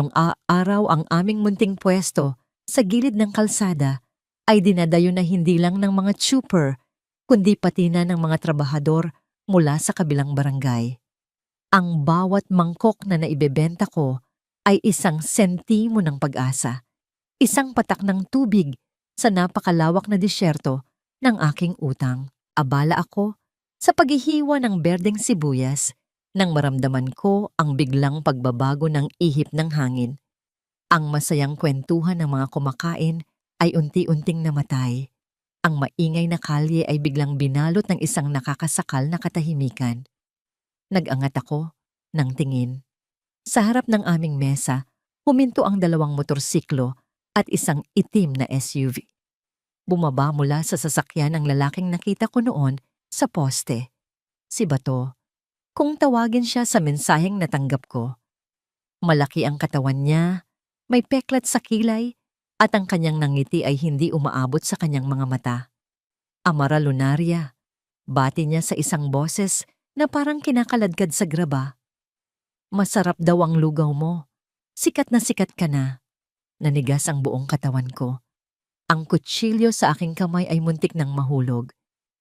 araw ang aming munting pwesto sa gilid ng kalsada ay dinadayo na hindi lang ng mga trooper, kundi pati na ng mga trabahador mula sa kabilang barangay. Ang bawat mangkok na naibebenta ko ay isang sentimo ng pag-asa, isang patak ng tubig sa napakalawak na disyerto ng aking utang. Abala ako sa paghihiwa ng berdeng sibuyas nang maramdaman ko ang biglang pagbabago ng ihip ng hangin. Ang masayang kwentuhan ng mga kumakain ay unti-unting namatay. Ang maingay na kalye ay biglang binalot ng isang nakakasakal na katahimikan. Nag-angat ako ng tingin. Sa harap ng aming mesa, huminto ang 2 motorsiklo at isang itim na SUV. Bumaba mula sa sasakyan ang lalaking nakita ko noon sa poste. Si Bato. Kung tawagin siya sa mensaheng natanggap ko. Malaki ang katawan niya, may peklat sa kilay, at ang kanyang nangiti ay hindi umaabot sa kanyang mga mata. Amara lunaria, bati niya sa isang boses na parang kinakaladkad sa graba. Masarap daw ang lugaw mo. Sikat na sikat ka na. Nanigas ang buong katawan ko. Ang kutsilyo sa aking kamay ay muntik nang mahulog.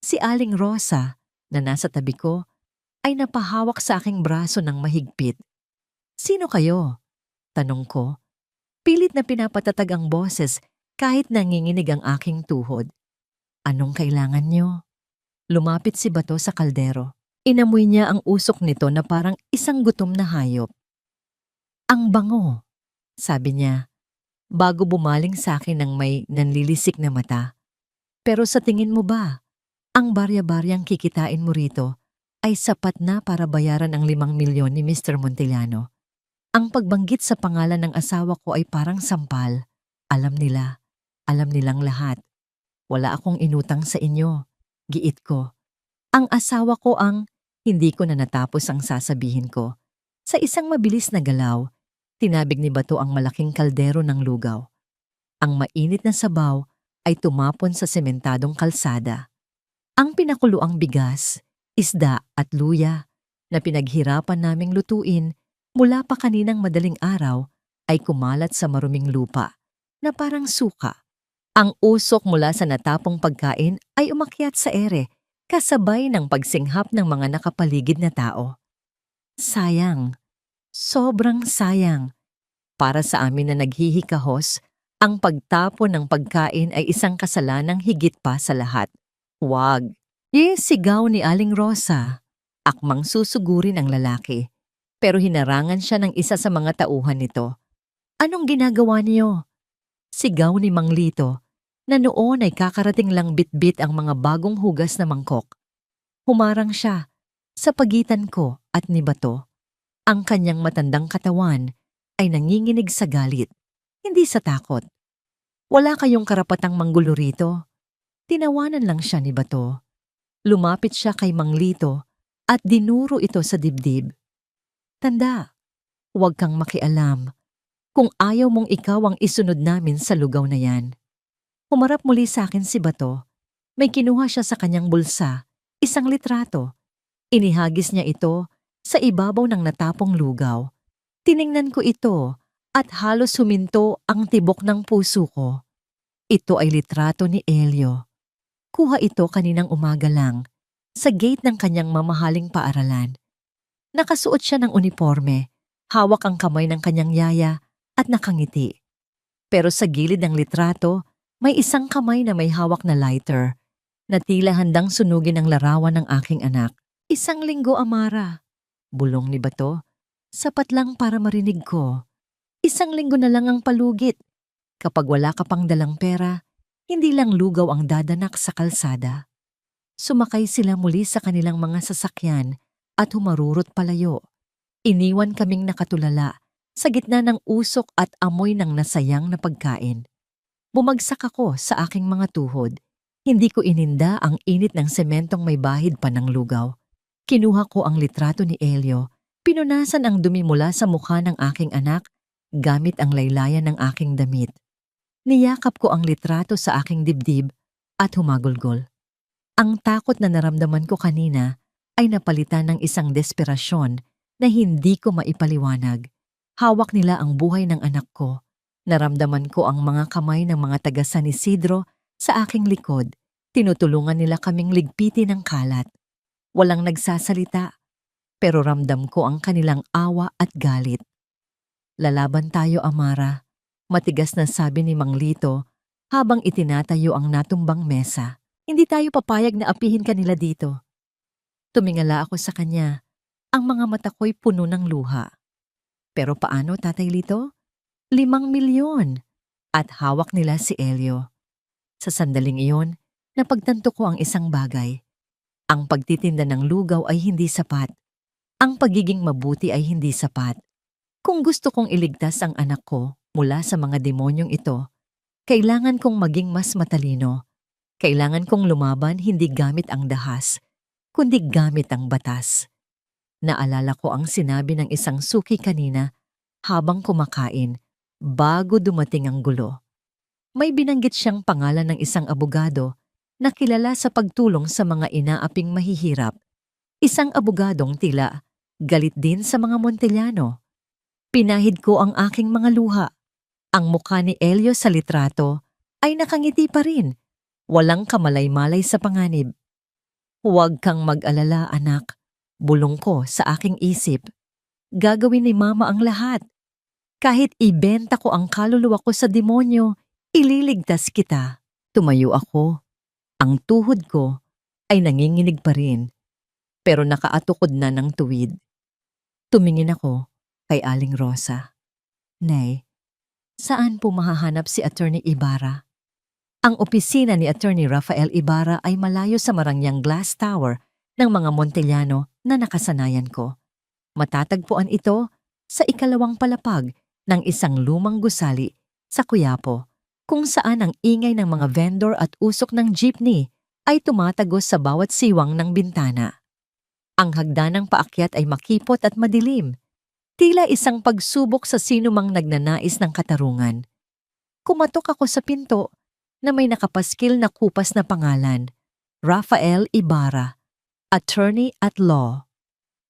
Si Aling Rosa, na nasa tabi ko, ay napahawak sa aking braso ng mahigpit. Sino kayo? Tanong ko. Pilit na pinapatatag ang boses kahit nanginginig ang aking tuhod. Anong kailangan niyo? Lumapit si Bato sa kaldero. Inamoy niya ang usok nito na parang isang gutom na hayop. Ang bango, sabi niya, bago bumaling sa akin ng may nanlilisik na mata. Pero sa tingin mo ba, ang barya-baryang kikitain mo rito ay sapat na para bayaran ang 5 milyon ni Mr. Montellano? Ang pagbanggit sa pangalan ng asawa ko ay parang sampal. Alam nilang lahat. Wala akong inutang sa inyo, giit ko. Ang asawa ko ang, hindi ko na natapos ang sasabihin ko. Sa isang mabilis na galaw, tinabig ni Bato ang malaking kaldero ng lugaw. Ang mainit na sabaw ay tumapon sa sementadong kalsada. Ang pinakuluang bigas, isda at luya na pinaghirapan naming lutuin mula pa kaninang madaling araw ay kumalat sa maruming lupa na parang suka. Ang usok mula sa natapong pagkain ay umakyat sa ere kasabay ng pagsinghap ng mga nakapaligid na tao. Sayang, sobrang sayang. Para sa amin na naghihikahos, ang pagtapon ng pagkain ay isang kasalanang higit pa sa lahat. Huwag. Sigaw ni Aling Rosa. Akmang susugurin ang lalaki. Pero hinarangan siya ng isa sa mga tauhan nito. Anong ginagawa niyo? Sigaw ni Mang Lito, na noon ay kakarating lang bit-bit ang mga bagong hugas na mangkok. Humarang siya sa pagitan ko at ni Bato. Ang kanyang matandang katawan ay nanginginig sa galit, hindi sa takot. Wala kayong karapatang manggulo rito. Tinawanan lang siya ni Bato. Lumapit siya kay Mang Lito at dinuro ito sa dibdib. Tanda, huwag kang makialam kung ayaw mong ikaw ang isunod namin sa lugaw na yan. Humarap muli sa akin si Bato. May kinuha siya sa kanyang bulsa, isang litrato. Inihagis niya ito sa ibabaw ng natapong lugaw. Tiningnan ko ito at halos huminto ang tibok ng puso ko. Ito ay litrato ni Elio. Kuha ito kaninang umaga lang sa gate ng kanyang mamahaling paaralan. Nakasuot siya ng uniforme, hawak ang kamay ng kanyang yaya at nakangiti. Pero sa gilid ng litrato, may isang kamay na may hawak na lighter na tila handang sunugin ang larawan ng aking anak. 1 linggo, Amara. Bulong ni Bato. Sapat lang para marinig ko. 1 linggo na lang ang palugit. Kapag wala ka pang dalang pera, hindi lang lugaw ang dadanak sa kalsada. Sumakay sila muli sa kanilang mga sasakyan at humarurot palayo. Iniwan kaming nakatulala sa gitna ng usok at amoy ng nasayang na pagkain. Bumagsak ako sa aking mga tuhod. Hindi ko ininda ang init ng sementong may bahid pa ng lugaw. Kinuha ko ang litrato ni Elio. Pinunasan ang dumi mula sa mukha ng aking anak gamit ang laylayan ng aking damit. Niyakap ko ang litrato sa aking dibdib at humagulgol. Ang takot na naramdaman ko kanina ay napalitan ng isang desperasyon na hindi ko maipaliwanag. Hawak nila ang buhay ng anak ko. Naramdaman ko ang mga kamay ng mga taga San Isidro sa aking likod. Tinutulungan nila kaming ligpitin ng kalat. Walang nagsasalita, pero ramdam ko ang kanilang awa at galit. Lalaban tayo, Amara, matigas na sabi ni Mang Lito habang itinatayo ang natumbang mesa. Hindi tayo papayag na apihin kanila dito. Tumingala ako sa kanya. Ang mga mata ko'y puno ng luha. Pero paano, Tatay Lito? 5 milyon. At hawak nila si Elio. Sa sandaling iyon, napagtanto ko ang isang bagay. Ang pagtitinda ng lugaw ay hindi sapat. Ang pagiging mabuti ay hindi sapat. Kung gusto kong iligtas ang anak ko mula sa mga demonyong ito, kailangan kong maging mas matalino. Kailangan kong lumaban hindi gamit ang dahas, kundi gamit ang batas. Naalala ko ang sinabi ng isang suki kanina habang kumakain bago dumating ang gulo. May binanggit siyang pangalan ng isang abogado na kilala sa pagtulong sa mga inaaping mahihirap. Isang abogadong tila galit din sa mga Montellano. Pinahid ko ang aking mga luha. Ang mukha ni Elio sa litrato ay nakangiti pa rin. Walang kamalay-malay sa panganib. Huwag kang mag-alala, anak. Bulong ko sa aking isip. Gagawin ni Mama ang lahat. Kahit ibenta ko ang kaluluwa ko sa demonyo, ililigtas kita. Tumayo ako. Ang tuhod ko ay nanginginig pa rin, pero nakaatukod na ng tuwid. Tumingin ako kay Aling Rosa. Nay, saan po mahahanap si Attorney Ibarra? Ang opisina ni Attorney Rafael Ibarra ay malayo sa marangyang glass tower ng mga Montellano na nakasanayan ko. Matatagpuan ito sa ikalawang palapag ng isang lumang gusali sa Quiapo, kung saan ang ingay ng mga vendor at usok ng jeepney ay tumatagos sa bawat siwang ng bintana. Ang hagdanang paakyat ay makipot at madilim, tila isang pagsubok sa sinumang nagnanais ng katarungan. Kumatok ako sa pinto na may nakapaskil na kupas na pangalan, Rafael Ibarra, Attorney at Law.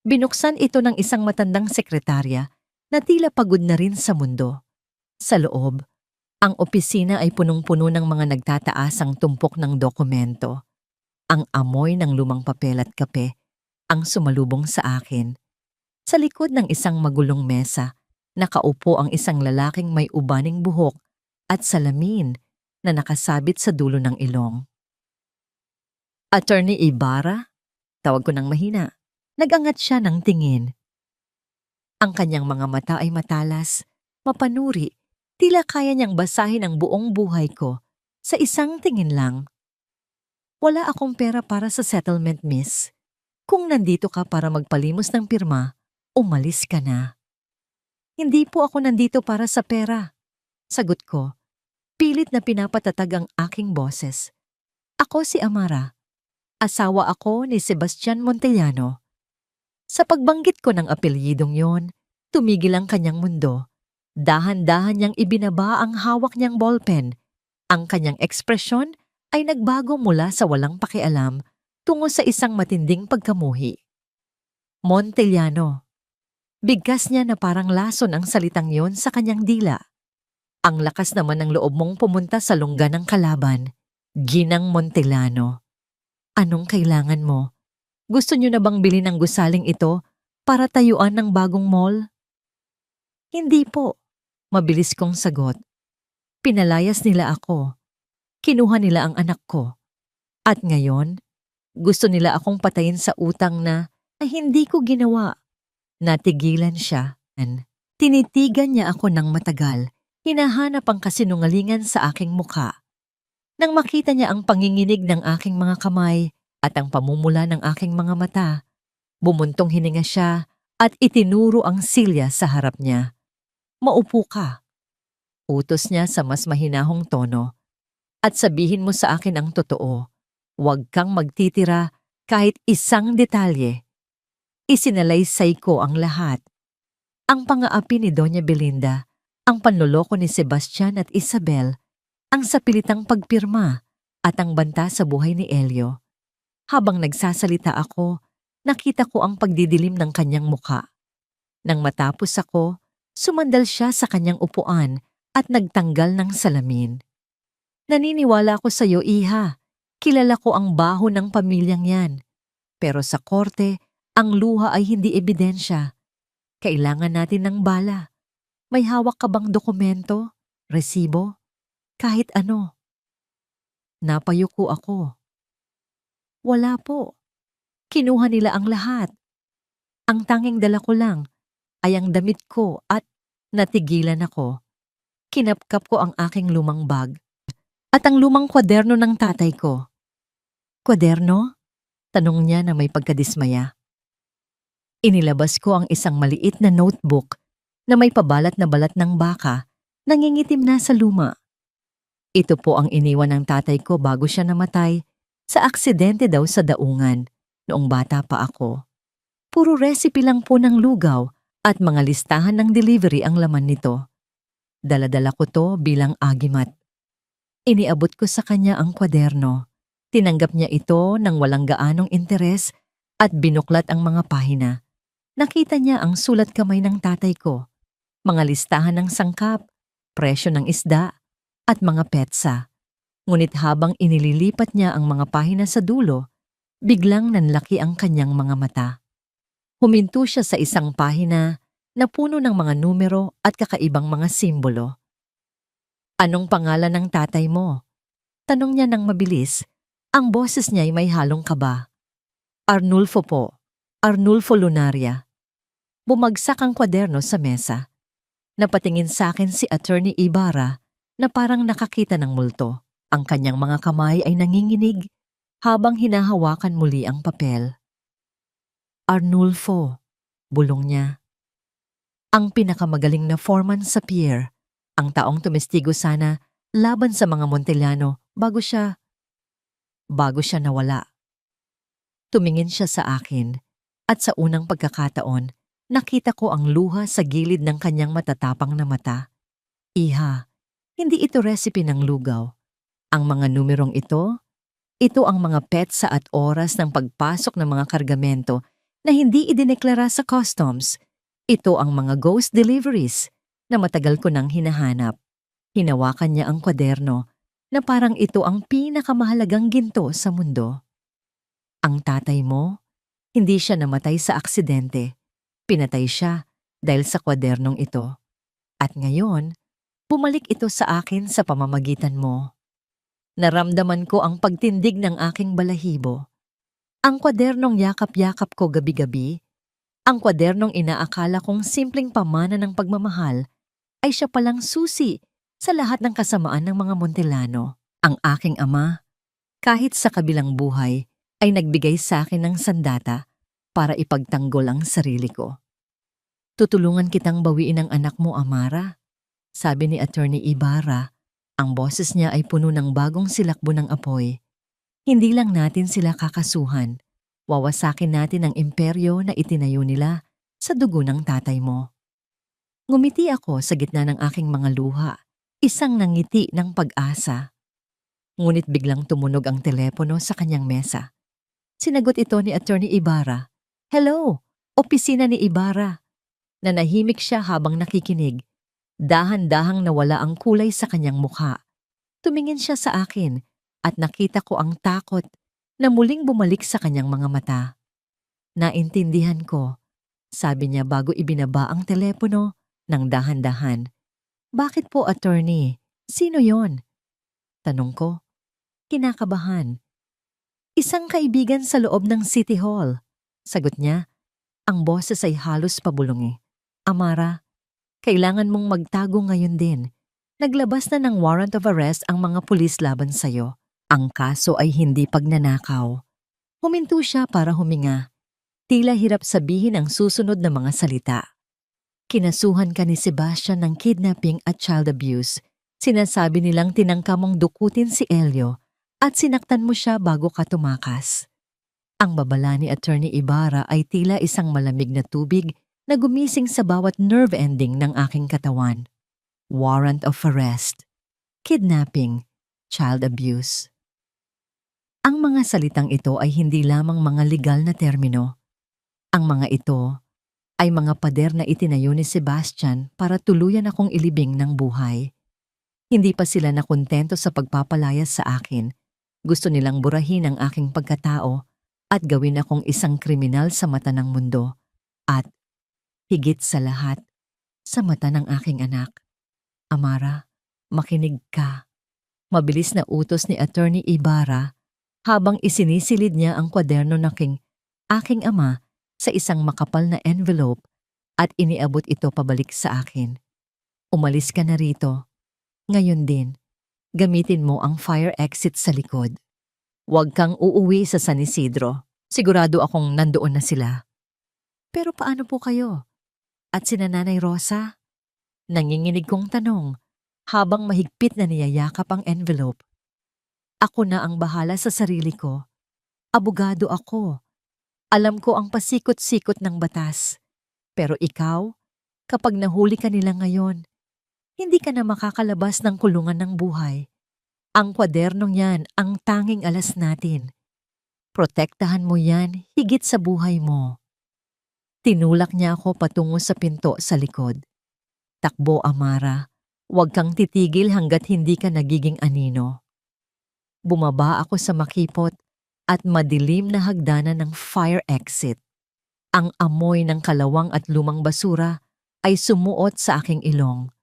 Binuksan ito ng isang matandang sekretarya na tila pagod na rin sa mundo. Sa loob, ang opisina ay punong-puno ng mga nagtataasang tumpok ng dokumento. Ang amoy ng lumang papel at kape ang sumalubong sa akin. Sa likod ng isang magulong mesa, nakaupo ang isang lalaking may ubaning buhok at salamin na nakasabit sa dulo ng ilong. Attorney Ibarra? Tawag ko ng mahina. Nagangat siya ng tingin. Ang kanyang mga mata ay matalas, mapanuri, tila kaya niyang basahin ang buong buhay ko sa isang tingin lang. Wala akong pera para sa settlement, miss. Kung nandito ka para magpalimos ng pirma, umalis ka na. Hindi po ako nandito para sa pera. Sagot ko. Pilit na pinapatatag ang aking boses. Ako si Amara. Asawa ako ni Sebastian Montellano. Sa pagbanggit ko ng apelyidong yon, tumigil ang kanyang mundo. Dahan-dahan niyang ibinaba ang hawak niyang ballpen. Ang kanyang ekspresyon ay nagbago mula sa walang pakialam tungo sa isang matinding pagkamuhi. Montellano. Bigkas niya na parang lason ang salitang yon sa kanyang dila. Ang lakas naman ng loob mong pumunta sa lungga ng kalaban, Ginang Montellano. Anong kailangan mo? Gusto niyo na bang bilhin ang gusaling ito para tayuan ng bagong mall? Hindi po. Mabilis kong sagot. Pinalayas nila ako. Kinuha nila ang anak ko. At ngayon, gusto nila akong patayin sa utang na hindi ko ginawa. Natigilan siya. Tinitigan niya ako ng matagal. Hinahanap ang kasinungalingan sa aking mukha. Nang makita niya ang panginginig ng aking mga kamay at ang pamumula ng aking mga mata, bumuntong hininga siya at itinuro ang silya sa harap niya. Maupo ka. Utos niya sa mas mahinahong tono. At sabihin mo sa akin ang totoo. Huwag kang magtitira kahit isang detalye. Isinalaysay ko ang lahat. Ang pang-aapi ni Doña Belinda, ang panloloko ni Sebastian at Isabel, ang sapilitang pagpirma at ang banta sa buhay ni Elio. Habang nagsasalita ako, nakita ko ang pagdidilim ng kanyang mukha. Nang matapos ako, Sumandal siya sa kanyang upuan at nagtanggal ng salamin. Naniniwala ako sa iyo, iha. Kilala ko ang baho ng pamilyang yan. Pero sa korte, ang luha ay hindi ebidensya. Kailangan natin ng bala. May hawak ka bang dokumento, resibo, kahit ano? Napayuko ako. Wala po. Kinuha nila ang lahat. Ang tanging dala ko lang ay ang damit ko at natigilan ako. Kinapkap ko ang aking lumang bag at ang lumang kwaderno ng tatay ko. Kwaderno? Tanong niya na may pagkadismaya. Inilabas ko ang isang maliit na notebook na may pabalat na balat ng baka, nangingitim na sa luma. Ito po ang iniwan ng tatay ko bago siya namatay sa aksidente daw sa daungan noong bata pa ako. Puro recipe lang po ng lugaw at mga listahan ng delivery ang laman nito. Dala-dala ko to bilang agimat. Iniabot ko sa kanya ang kwaderno. Tinanggap niya ito ng walang gaanong interes at binuklat ang mga pahina. Nakita niya ang sulat kamay ng tatay ko, mga listahan ng sangkap, presyo ng isda, at mga petsa. Ngunit habang inililipat niya ang mga pahina sa dulo, biglang nanlaki ang kanyang mga mata. Huminto siya sa isang pahina na puno ng mga numero at kakaibang mga simbolo. Anong pangalan ng tatay mo? Tanong niya ng mabilis. Ang boses niya ay may halong kaba. Arnulfo po. Arnulfo Lunaria. Bumagsak ang kwaderno sa mesa. Napatingin sa akin si Attorney Ibarra na parang nakakita ng multo. Ang kanyang mga kamay ay nanginginig habang hinahawakan muli ang papel. Arnulfo, bulong niya. Ang pinakamagaling na foreman sa pier, ang taong tumestigo sana laban sa mga Montellano bago siya nawala. Tumingin siya sa akin at sa unang pagkakataon, nakita ko ang luha sa gilid ng kanyang matatapang na mata. Iha, hindi ito recipe ng lugaw. Ang mga numerong ito ang mga petsa at oras ng pagpasok ng mga kargamento na hindi idineklara sa customs. Ito ang mga ghost deliveries na matagal ko nang hinahanap. Hinawakan niya ang kwaderno na parang ito ang pinakamahalagang ginto sa mundo. Ang tatay mo, hindi siya namatay sa aksidente. Pinatay siya dahil sa kwadernong ito. At ngayon, bumalik ito sa akin sa pamamagitan mo. Naramdaman ko ang pagtindig ng aking balahibo. Ang kwadernong yakap-yakap ko gabi-gabi, ang kwadernong inaakala kong simpleng pamana ng pagmamahal, ay siya palang susi sa lahat ng kasamaan ng mga Montellano. Ang aking ama, kahit sa kabilang buhay, ay nagbigay sa akin ng sandata para ipagtanggol ang sarili ko. Tutulungan kitang bawiin ang anak mo, Amara, sabi ni Attorney Ibarra. Ang boses niya ay puno ng bagong silakbo ng apoy. Hindi lang natin sila kakasuhan, wawasakin natin ang imperyo na itinayo nila sa dugo ng tatay mo. Ngumiti ako sa gitna ng aking mga luha, isang nangiti ng pag-asa. Ngunit biglang tumunog ang telepono sa kanyang mesa. Sinagot ito ni Attorney Ibarra. Hello, opisina ni Ibarra. Nanahimik siya habang nakikinig. Dahan-dahang nawala ang kulay sa kanyang mukha. Tumingin siya sa akin at nakita ko ang takot na muling bumalik sa kanyang mga mata. Naintindihan ko, sabi niya bago ibinaba ang telepono ng dahan-dahan. Bakit po, attorney? Sino yon? Tanong ko. Kinakabahan. Isang kaibigan sa loob ng City Hall. Sagot niya. Ang boses ay halos pabulong. Amara, kailangan mong magtago ngayon din. Naglabas na ng warrant of arrest ang mga pulis laban sa'yo. Ang kaso ay hindi pagnanakaw. Huminto siya para huminga. Tila hirap sabihin ang susunod na mga salita. Kinasuhan ka ni Sebastian ng kidnapping at child abuse. Sinasabi nilang tinangka mong dukutin si Elio at sinaktan mo siya bago ka tumakas. Ang babala ni Attorney Ibarra ay tila isang malamig na tubig na gumising sa bawat nerve ending ng aking katawan. Warrant of arrest, kidnapping, child abuse. Ang mga salitang ito ay hindi lamang mga legal na termino. Ang mga ito ay mga pader na itinayo ni Sebastian para tuluyan akong ilibing ng buhay. Hindi pa sila nakontento sa pagpapalayas sa akin. Gusto nilang burahin ang aking pagkatao at gawin akong isang kriminal sa mata ng mundo. At higit sa lahat, sa mata ng aking anak. Amara, makinig ka. Mabilis na utos ni Attorney Ibarra habang isinisilid niya ang kwaderno ng aking ama sa isang makapal na envelope at iniabot ito pabalik sa akin. Umalis ka na rito. Ngayon din, gamitin mo ang fire exit sa likod. Huwag kang uuwi sa San Isidro. Sigurado akong nandoon na sila. Pero paano po kayo? At sina Nanay Rosa? Nanginginig kong tanong habang mahigpit na niyayakap ang envelope. Ako na ang bahala sa sarili ko. Abogado ako. Alam ko ang pasikot-sikot ng batas. Pero ikaw, kapag nahuli ka nila ngayon, hindi ka na makakalabas ng kulungan ng buhay. Ang kwadernong yan ang tanging alas natin. Protektahan mo yan higit sa buhay mo. Tinulak niya ako patungo sa pinto sa likod. Takbo, Amara. Huwag kang titigil hanggat hindi ka nagiging anino. Bumaba ako sa makipot at madilim na hagdanan ng fire exit. Ang amoy ng kalawang at lumang basura ay sumuot sa aking ilong.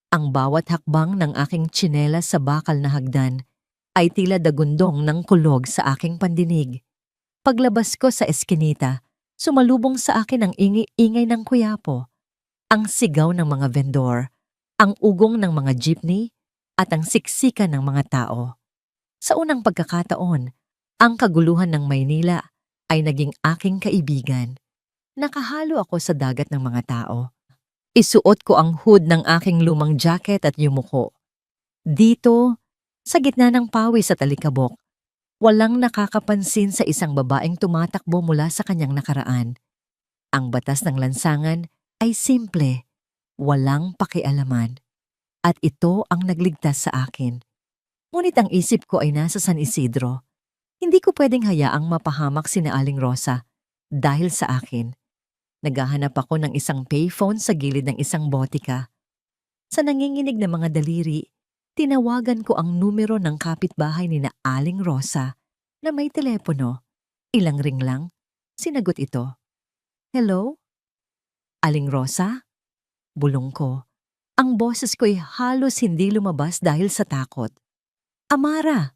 Ang bawat hakbang ng aking tsinelas sa bakal na hagdan ay tila dagundong ng kulog sa aking pandinig. Paglabas ko sa eskinita, sumalubong sa akin ang ingay ng kuyapo, ang sigaw ng mga vendor, ang ugong ng mga jeepney, at ang siksikan ng mga tao. Sa unang pagkakataon, ang kaguluhan ng Maynila ay naging aking kaibigan. Nakahalo ako sa dagat ng mga tao. Isuot ko ang hood ng aking lumang jacket at yumuko. Dito, sa gitna ng pawis at alikabok, walang nakakapansin sa isang babaeng tumatakbo mula sa kanyang nakaraan. Ang batas ng lansangan ay simple, walang pakialaman. At ito ang nagligtas sa akin. Ngunit ang isip ko ay nasa San Isidro. Hindi ko pwedeng hayaang mapahamak sina Aling Rosa dahil sa akin. Naghahanap ako ng isang payphone sa gilid ng isang botika. Sa nanginginig na mga daliri, tinawagan ko ang numero ng kapitbahay ni na Aling Rosa na may telepono. Ilang ring lang, sinagot ito. Hello? Aling Rosa? Bulong ko. Ang boses ko'y halos hindi lumabas dahil sa takot. Amara!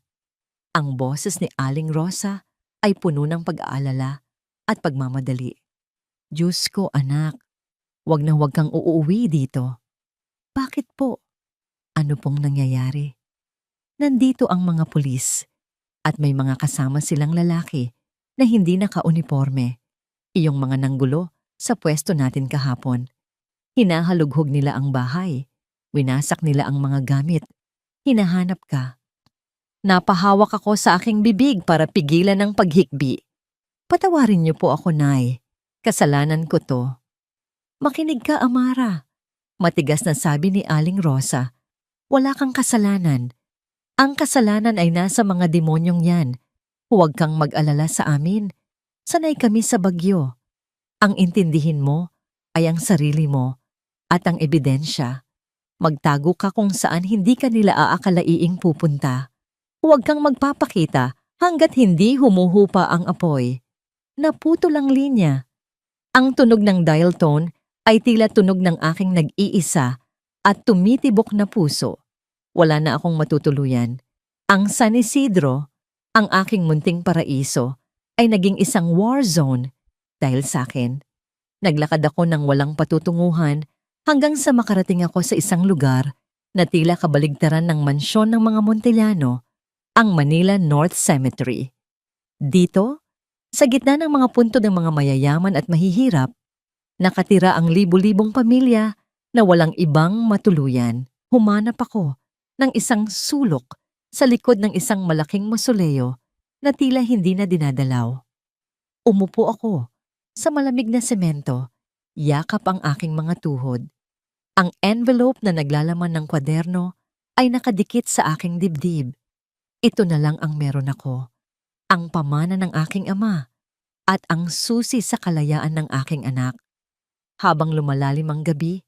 Ang boses ni Aling Rosa ay puno ng pag-aalala at pagmamadali. Diyos ko, anak, wag na wag kang uuwi dito. Bakit po? Ano pong nangyayari? Nandito ang mga pulis at may mga kasama silang lalaki na hindi naka-uniforme. Iyong mga nanggulo sa pwesto natin kahapon. Hinahalughog nila ang bahay. Winasak nila ang mga gamit. Hinahanap ka. Napahawak ako sa aking bibig para pigilan ang paghikbi. Patawarin niyo po ako, Nay. Kasalanan ko to. Makinig ka, Amara. Matigas na sabi ni Aling Rosa. Wala kang kasalanan. Ang kasalanan ay nasa mga demonyong yan. Huwag kang mag-alala sa amin. Sanay kami sa bagyo. Ang intindihin mo ay ang sarili mo at ang ebidensya. Magtago ka kung saan hindi ka nila aakalaiing pupunta. Huwag kang magpapakita hanggat hindi humuhupa ang apoy. Naputo lang linya. Ang tunog ng dial tone ay tila tunog ng aking nag-iisa at tumitibok na puso. Wala na akong matutuluyan. Ang San Isidro, ang aking munting paraiso, ay naging isang war zone dahil sa akin. Naglakad ako ng walang patutunguhan hanggang sa makarating ako sa isang lugar na tila kabaligtaran ng mansyon ng mga Montellano, ang Manila North Cemetery. Dito, sa gitna ng mga punto ng mga mayayaman at mahihirap, nakatira ang libu-libong pamilya na walang ibang matuluyan. Humanap ako ng isang sulok sa likod ng isang malaking mausoleo na tila hindi na dinadalaw. Umupo ako sa malamig na semento, yakap ang aking mga tuhod. Ang envelope na naglalaman ng kwaderno ay nakadikit sa aking dibdib. Ito na lang ang meron ako, ang pamana ng aking ama at ang susi sa kalayaan ng aking anak. Habang lumalalim ang gabi,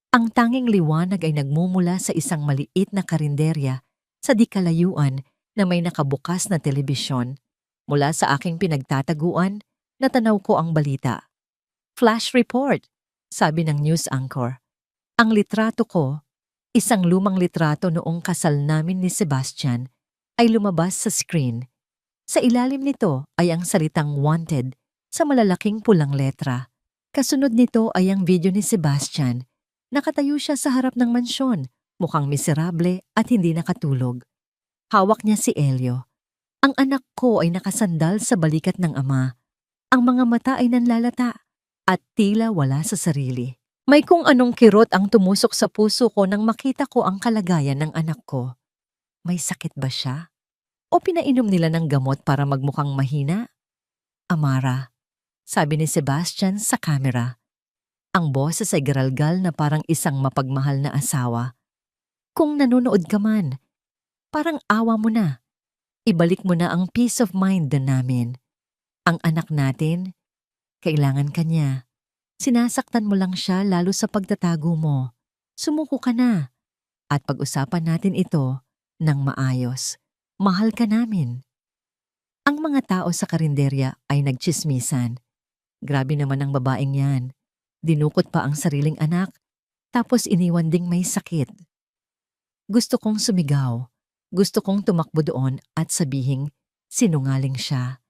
ang tanging liwanag ay nagmumula sa isang maliit na karinderya sa di kalayuan na may nakabukas na telebisyon. Mula sa aking pinagtataguan, natanaw ko ang balita. Flash report, sabi ng news anchor. Ang litrato ko, isang lumang litrato noong kasal namin ni Sebastian, ay lumabas sa screen. Sa ilalim nito ay ang salitang wanted sa malalaking pulang letra. Kasunod nito ay ang video ni Sebastian. Nakatayo siya sa harap ng mansyon, mukhang miserable at hindi nakatulog. Hawak niya si Elio. Ang anak ko ay nakasandal sa balikat ng ama. Ang mga mata ay nanlalata at tila wala sa sarili. May kung anong kirot ang tumusok sa puso ko nang makita ko ang kalagayan ng anak ko. May sakit ba siya? O pinainom nila ng gamot para magmukhang mahina? Amara, sabi ni Sebastian sa kamera. Ang boses ay garalgal na parang isang mapagmahal na asawa. Kung nanonood ka man, parang awa mo na. Ibalik mo na ang peace of mind na namin. Ang anak natin, kailangan ka niya. Sinasaktan mo lang siya lalo sa pagtatago mo. Sumuko ka na. At pag-usapan natin ito ng maayos. Mahal ka namin. Ang mga tao sa karinderya ay nagtsismisan. Grabe naman ang babaeng yan. Dinukot pa ang sariling anak, tapos iniwan ding may sakit. Gusto kong sumigaw. Gusto kong tumakbo doon at sabihing sinungaling siya.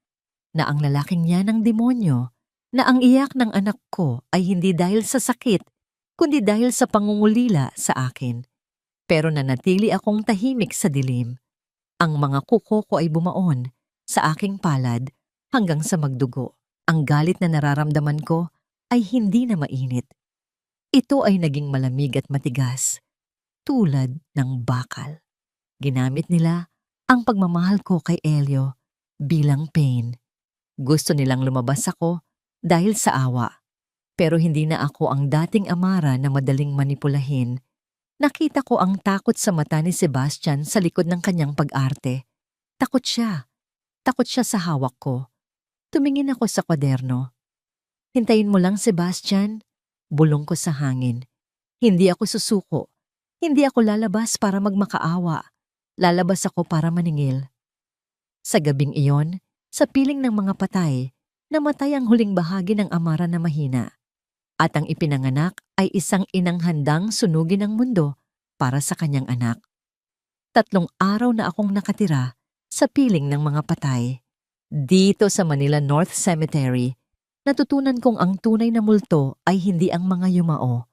Na ang lalaking yan ng demonyo. Na ang iyak ng anak ko ay hindi dahil sa sakit, kundi dahil sa pangungulila sa akin. Pero nanatili akong tahimik sa dilim. Ang mga kuko ko ay bumaon sa aking palad hanggang sa magdugo. Ang galit na nararamdaman ko ay hindi na mainit. Ito ay naging malamig at matigas, tulad ng bakal. Ginamit nila ang pagmamahal ko kay Elio bilang pain. Gusto nilang lumabas ako dahil sa awa. Pero hindi na ako ang dating Amara na madaling manipulahin. Nakita ko ang takot sa mata ni Sebastian sa likod ng kanyang pag-arte. Takot siya. Takot siya sa hawak ko. Tumingin ako sa kwaderno. Hintayin mo lang, Sebastian. Bulong ko sa hangin. Hindi ako susuko. Hindi ako lalabas para magmakaawa. Lalabas ako para maningil. Sa gabing iyon, sa piling ng mga patay, namatay ang huling bahagi ng Amara na mahina. At ang ipinanganak ay isang inang handang sunugin ang mundo para sa kanyang anak. 3 araw na akong nakatira sa piling ng mga patay. Dito sa Manila North Cemetery, natutunan kong ang tunay na multo ay hindi ang mga yumao,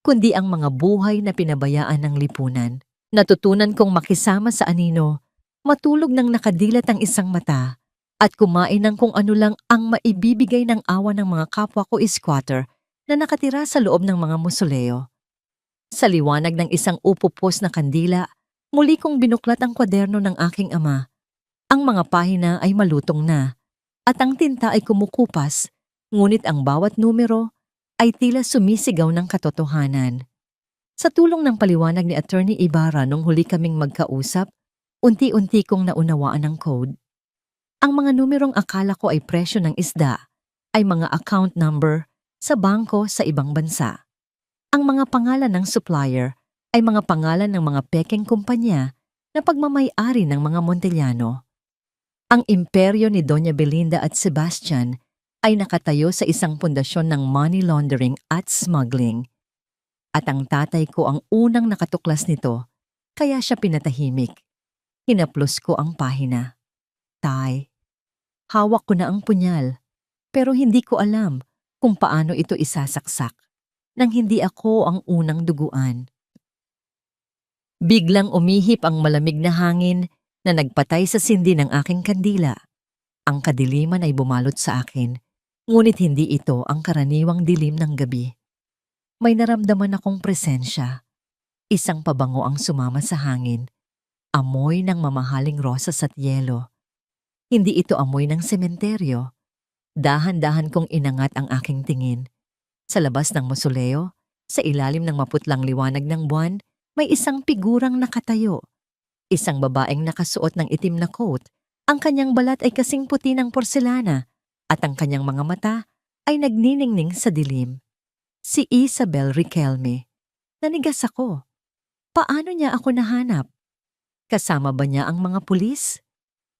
kundi ang mga buhay na pinabayaan ng lipunan. Natutunan kong makisama sa anino, matulog ng nakadilat ang isang mata, at kumain ng kung ano lang ang maibibigay ng awa ng mga kapwa ko squatter na nakatira sa loob ng mga musoleo. Sa liwanag ng isang upupos na kandila, muli kong binuklat ang kwaderno ng aking ama. Ang mga pahina ay malutong na, at ang tinta ay kumukupas, ngunit ang bawat numero ay tila sumisigaw ng katotohanan. Sa tulong ng paliwanag ni Attorney Ibarra nung huli kaming magkausap, unti-unti kong naunawaan ang code. Ang mga numerong akala ko ay presyo ng isda ay mga account number sa bangko sa ibang bansa. Ang mga pangalan ng supplier ay mga pangalan ng mga pekeng kumpanya na pagmamay-ari ng mga Montellano. Ang imperyo ni Doña Belinda at Sebastian ay nakatayo sa isang pundasyon ng money laundering at smuggling. At ang tatay ko ang unang nakatuklas nito, kaya siya pinatahimik. Hinaplos ko ang pahina. Tay, hawak ko na ang punyal, pero hindi ko alam kung paano ito isasaksak nang hindi ako ang unang duguan. Biglang umihip ang malamig na hangin na nagpatay sa sindi ng aking kandila. Ang kadiliman ay bumalot sa akin, ngunit hindi ito ang karaniwang dilim ng gabi. May naramdaman akong presensya. Isang pabango ang sumama sa hangin. Amoy ng mamahaling rosas at yelo. Hindi ito amoy ng sementeryo. Dahan-dahan kong inangat ang aking tingin. Sa labas ng mausoleo, sa ilalim ng maputlang liwanag ng buwan, may isang figurang nakatayo. Isang babaeng nakasuot ng itim na coat. Ang kanyang balat ay kasing puti ng porselana at ang kanyang mga mata ay nagniningning sa dilim. Si Isabel Riquelme. Nanigas ako. Paano niya ako nahanap? Kasama ba niya ang mga pulis?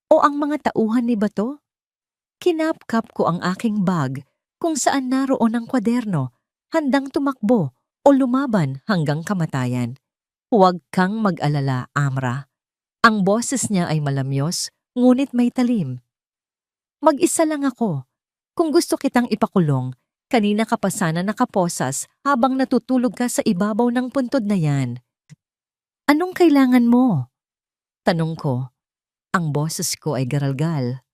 O ang mga tauhan ni Bato? Kinapkap ko ang aking bag kung saan naroon ang kwaderno, handang tumakbo o lumaban hanggang kamatayan. Huwag kang mag-alala, Amra. Ang boses niya ay malamyos, ngunit may talim. Mag-isa lang ako. Kung gusto kitang ipakulong, kanina ka pa sana nakaposas habang natutulog ka sa ibabaw ng puntod na yan. Anong kailangan mo? Tanong ko. Ang boses ko ay garalgal.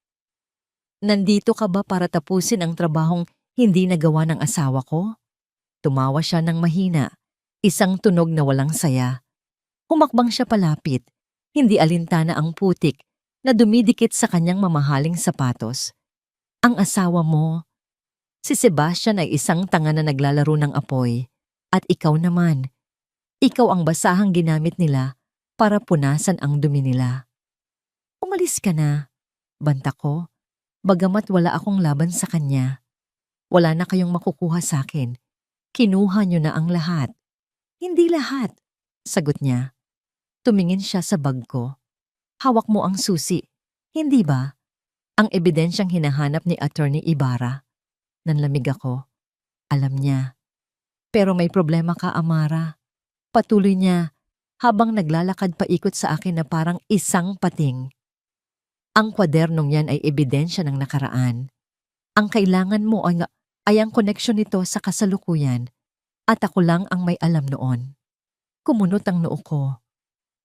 Nandito ka ba para tapusin ang trabahong hindi nagawa ng asawa ko? Tumawa siya ng mahina, isang tunog na walang saya. Humakbang siya palapit, hindi alintana ang putik na dumidikit sa kanyang mamahaling sapatos. Ang asawa mo, si Sebastian ay isang tanga na naglalaro ng apoy. At ikaw naman, ikaw ang basahang ginamit nila para punasan ang dumi nila. Umalis ka na, banta ko, bagamat wala akong laban sa kanya. Wala na kayong makukuha sa akin. Kinuha niyo na ang lahat. Hindi lahat, sagot niya. Tumingin siya sa bag ko. Hawak mo ang susi, hindi ba? Ang ebidensyang hinahanap ni Attorney Ibarra. Nanlamig ako. Alam niya. Pero may problema ka, Amara. Patuloy niya habang naglalakad paikot sa akin na parang isang pating. Ang kwadernong yan ay ebidensya ng nakaraan. Ang kailangan mo ay ang koneksyon nito sa kasalukuyan at ako lang ang may alam noon. Kumunot ang noo ko.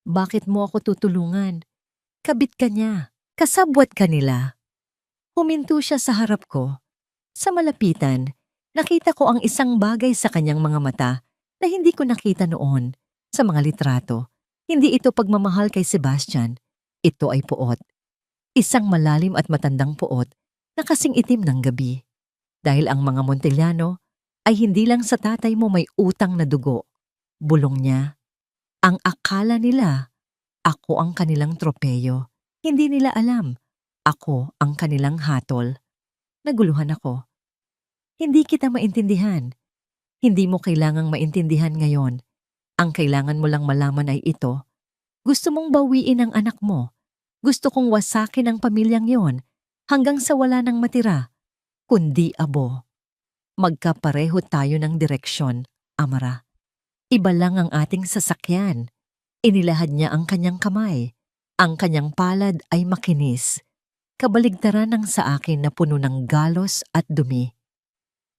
Bakit mo ako tutulungan? Kabit ka niya. Kasabwat ka nila. Huminto siya sa harap ko. Sa malapitan, nakita ko ang isang bagay sa kanyang mga mata na hindi ko nakita noon sa mga litrato. Hindi ito pagmamahal kay Sebastian. Ito ay puot. Isang malalim at matandang puot na kasing itim ng gabi. Dahil ang mga Montellano ay hindi lang sa tatay mo may utang na dugo. Bulong niya. Ang akala nila, ako ang kanilang tropeyo. Hindi nila alam, ako ang kanilang hatol. Naguluhan ako. Hindi kita maintindihan. Hindi mo kailangang maintindihan ngayon. Ang kailangan mo lang malaman ay ito. Gusto mong bawiin ang anak mo. Gusto kong wasakin ang pamilyang yon hanggang sa wala nang matira. Kundi abo. Magkapareho tayo ng direksyon, Amara. Iba lang ang ating sasakyan. Inilahad niya ang kanyang kamay. Ang kanyang palad ay makinis. Kabaligtaran ng sa akin na puno ng galos at dumi.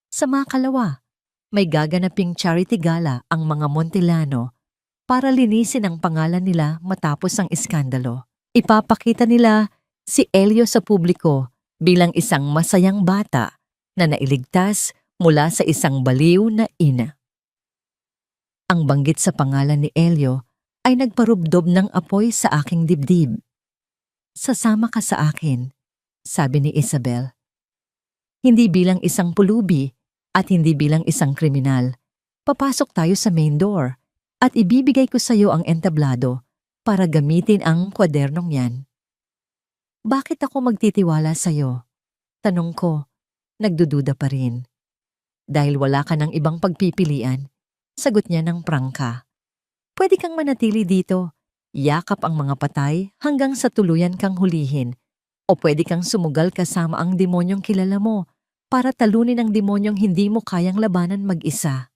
Sa makalawa, may gaganaping charity gala ang mga Montellano para linisin ang pangalan nila matapos ang iskandalo. Ipapakita nila si Elio sa publiko bilang isang masayang bata na nailigtas mula sa isang baliw na ina. Ang banggit sa pangalan ni Elio ay nagparubdob ng apoy sa aking dibdib. Sasama ka sa akin, sabi ni Isabel. Hindi bilang isang pulubi at hindi bilang isang kriminal. Papasok tayo sa main door at ibibigay ko sa iyo ang entablado para gamitin ang kwadernong yan. Bakit ako magtitiwala sa iyo? Tanong ko, nagdududa pa rin. Dahil wala ka ng ibang pagpipilian, sagot niya ng prangka. Pwede kang manatili dito, yakap ang mga patay hanggang sa tuluyan kang hulihin. O pwede kang sumugal kasama ang demonyong kilala mo para talunin ang demonyong hindi mo kayang labanan mag-isa.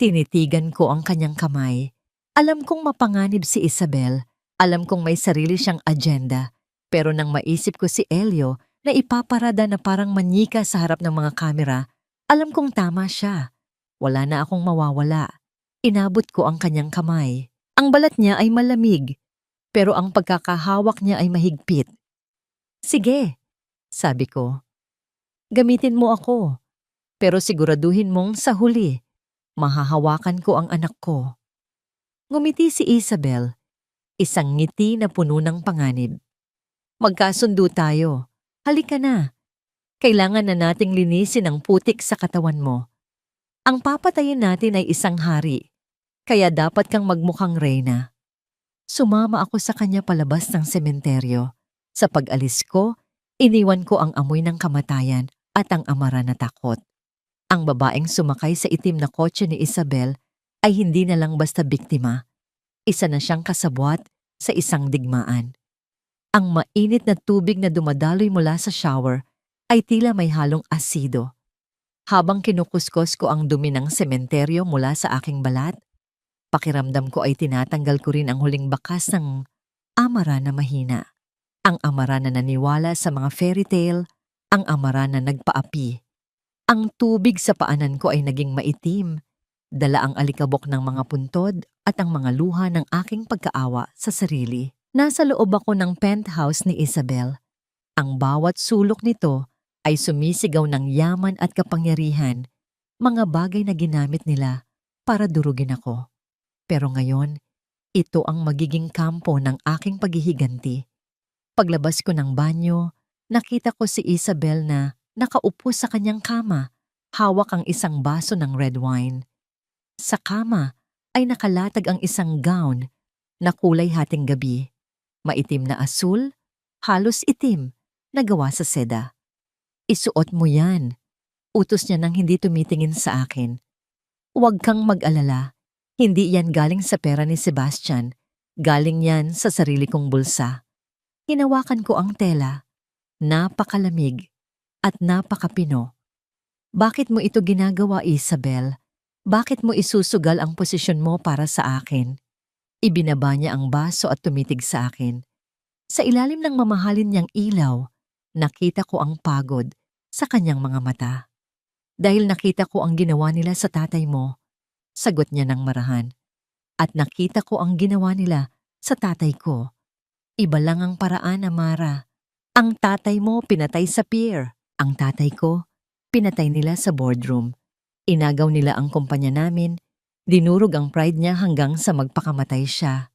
Tinitigan ko ang kanyang kamay. Alam kong mapanganib si Isabel. Alam kong may sarili siyang agenda. Pero nang maisip ko si Elio na ipaparada na parang manyika sa harap ng mga kamera, alam kong tama siya. Wala na akong mawawala. Inabot ko ang kanyang kamay. Ang balat niya ay malamig, pero ang pagkakahawak niya ay mahigpit. Sige, sabi ko. Gamitin mo ako, pero siguraduhin mong sa huli, mahahawakan ko ang anak ko. Ngumiti si Isabel, isang ngiti na puno ng panganib. Magkasundo tayo. Halika na. Kailangan na nating linisin ang putik sa katawan mo. Ang papatayin natin ay isang hari, kaya dapat kang magmukhang reyna. Sumama ako sa kanya palabas ng sementeryo. Sa pag-alis ko, iniwan ko ang amoy ng kamatayan at ang amara na takot. Ang babaeng sumakay sa itim na kotse ni Isabel ay hindi na lang basta biktima. Isa na siyang kasabwat sa isang digmaan. Ang mainit na tubig na dumadaloy mula sa shower ay tila may halong asido. Habang kinukuskos ko ang dumi ng sementeryo mula sa aking balat, pakiramdam ko ay tinatanggal ko rin ang huling bakas ng amara na mahina. Ang amara na naniwala sa mga fairy tale, ang amara na nagpaapi. Ang tubig sa paanan ko ay naging maitim, dala ang alikabok ng mga puntod at ang mga luha ng aking pagkaawa sa sarili. Nasa loob ako ng penthouse ni Isabel. Ang bawat sulok nito ay sumisigaw ng yaman at kapangyarihan, mga bagay na ginamit nila para durugin ako. Pero ngayon, ito ang magiging kampo ng aking paghihiganti. Paglabas ko ng banyo, nakita ko si Isabel na nakaupo sa kanyang kama, hawak ang isang baso ng red wine. Sa kama ay nakalatag ang isang gown na kulay hating gabi, maitim na asul, halos itim, na gawa sa seda. "Isuot mo yan," utos niya nang hindi tumitingin sa akin. "Huwag kang mag-alala, hindi yan galing sa pera ni Sebastian, galing yan sa sarili kong bulsa." Hinawakan ko ang tela, napakalamig at napakapino. "Bakit mo ito ginagawa, Isabel? Bakit mo isusugal ang posisyon mo para sa akin?" Ibinaba niya ang baso at tumitig sa akin. Sa ilalim ng mamahalin niyang ilaw, nakita ko ang pagod sa kanyang mga mata. "Dahil nakita ko ang ginawa nila sa tatay mo," sagot niya ng marahan. "At nakita ko ang ginawa nila sa tatay ko. Iba lang ang paraan, Amara. Ang tatay mo pinatay sa pier. Ang tatay ko, pinatay nila sa boardroom. Inagaw nila ang kumpanya namin. Dinurog ang pride niya hanggang sa magpakamatay siya.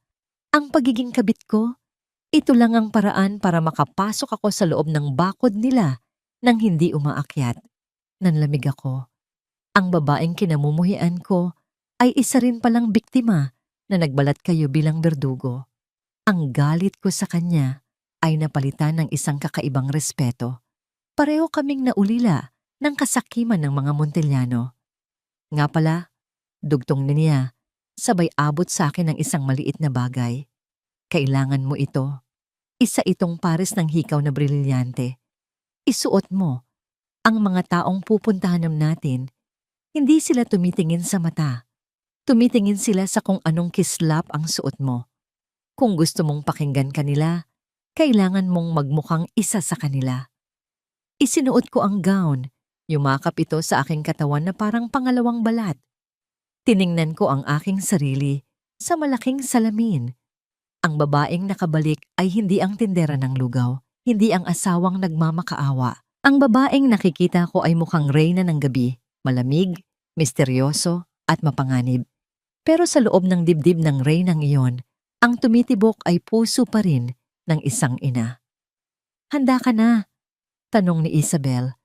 Ang pagiging kabit ko, ito lang ang paraan para makapasok ako sa loob ng bakod nila nang hindi umaakyat." Nanlamig ako. Ang babaeng kinamumuhian ko ay isa rin palang biktima na nagbalat kayo bilang berdugo. Ang galit ko sa kanya ay napalitan ng isang kakaibang respeto. Pareho kaming naulila ng kasakiman ng mga Montellano. Nga pala, dugtong niya, sabay abot sa akin ng isang maliit na bagay. "Kailangan mo ito. Isa itong pares ng hikaw na brilyante. Isuot mo. Ang mga taong pupuntahan natin, hindi sila tumitingin sa mata. Tumitingin sila sa kung anong kislap ang suot mo. Kung gusto mong pakinggan kanila, kailangan mong magmukhang isa sa kanila." Isinuot ko ang gown. Yumakap ito sa aking katawan na parang pangalawang balat. Tiningnan ko ang aking sarili sa malaking salamin. Ang babaeng nakabalik ay hindi ang tindera ng lugaw, hindi ang asawang nagmamakaawa. Ang babaeng nakikita ko ay mukhang reyna ng gabi, malamig, misteryoso at mapanganib. Pero sa loob ng dibdib ng reynang iyon, ang tumitibok ay puso pa rin ng isang ina. "Handa ka na?" tanong ni Isabel.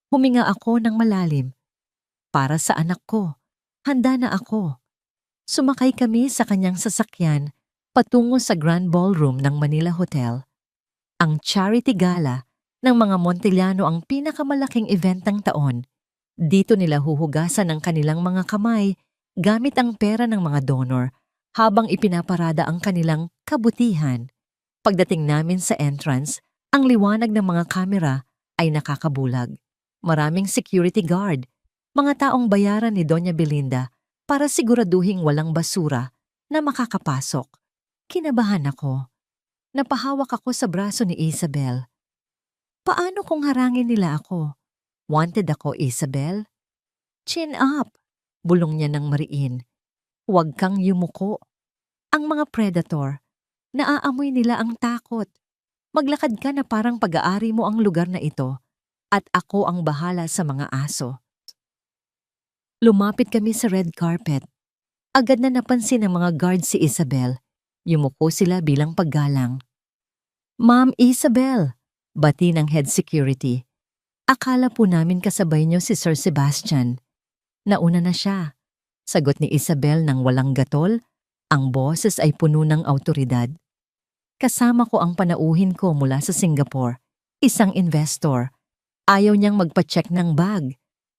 Huminga ako ng malalim. Para sa anak ko, handa na ako. Sumakay kami sa kanyang sasakyan patungo sa Grand Ballroom ng Manila Hotel. Ang charity gala ng mga Montellano ang pinakamalaking event ng taon. Dito nila huhugasan ang kanilang mga kamay gamit ang pera ng mga donor habang ipinaparada ang kanilang kabutihan. Pagdating namin sa entrance, ang liwanag ng mga kamera ay nakakabulag. Maraming security guard, mga taong bayaran ni Doña Belinda para siguraduhing walang basura na makakapasok. Kinabahan ako. Napahawak ako sa braso ni Isabel. "Paano kung harangin nila ako? Wanted ako, Isabel?" "Chin up," bulong niya ng mariin. "Huwag kang yumuko. Ang mga predator, naaamoy nila ang takot. Maglakad ka na parang pag-aari mo ang lugar na ito at ako ang bahala sa mga aso." Lumapit kami sa red carpet. Agad na napansin ng mga guard si Isabel. Yumuko sila bilang paggalang. "Ma'am Isabel," bati ng head security. "Akala po namin kasabay niyo si Sir Sebastian." "Nauna na siya," sagot ni Isabel ng walang gatol. Ang boses ay puno ng awtoridad. "Kasama ko ang panauhin ko mula sa Singapore, isang investor. Ayaw niyang magpa-check ng bag.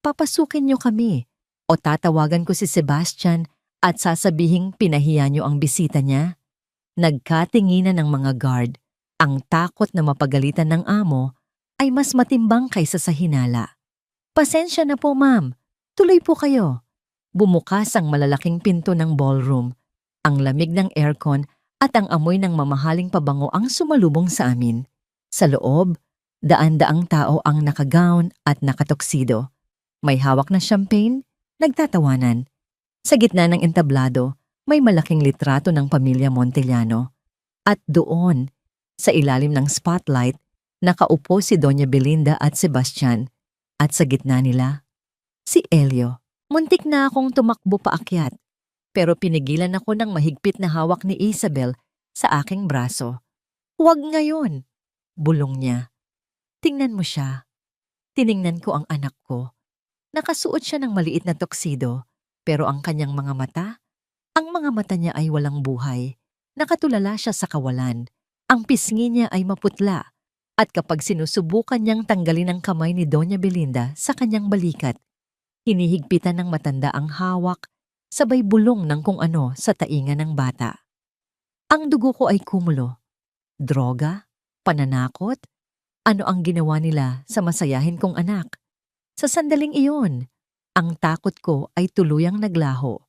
papasukin niyo kami o tatawagan ko si Sebastian at sasabihing pinahiya niyo ang bisita niya? Nagkatinginan ng mga guard. Ang takot na mapagalitan ng amo ay mas matimbang kaysa sa hinala. Pasensya na po, ma'am. Tuloy po kayo. Bumukas ang malalaking pinto ng ballroom. Ang lamig ng aircon at ang amoy ng mamahaling pabango ang sumalubong sa amin. Sa loob, daan-daang tao ang nakagown at nakatoksido. May hawak na champagne, nagtatawanan. Sa gitna ng entablado, may malaking litrato ng pamilya Montellano. At doon, sa ilalim ng spotlight, nakaupo si Doña Belinda at Sebastian. At sa gitna nila, si Elio. Muntik na akong tumakbo paakyat, pero pinigilan ako ng mahigpit na hawak ni Isabel sa aking braso. Huwag ngayon, bulong niya. Tingnan mo siya. Tiningnan ko ang anak ko. Nakasuot siya ng maliit na toksido, pero ang kanyang ang mga mata niya ay walang buhay. Nakatulala siya sa kawalan. Ang pisngi niya ay maputla, at kapag sinusubukan niyang tanggalin ang kamay ni Doña Belinda sa kanyang balikat, hinihigpitan ng matanda ang hawak, sabay bulong ng kung ano sa tainga ng bata. Ang dugo ko ay kumulo. Droga? Pananakot? Ano ang ginawa nila sa masayahin kong anak? Sa sandaling iyon, ang takot ko ay tuluyang naglaho.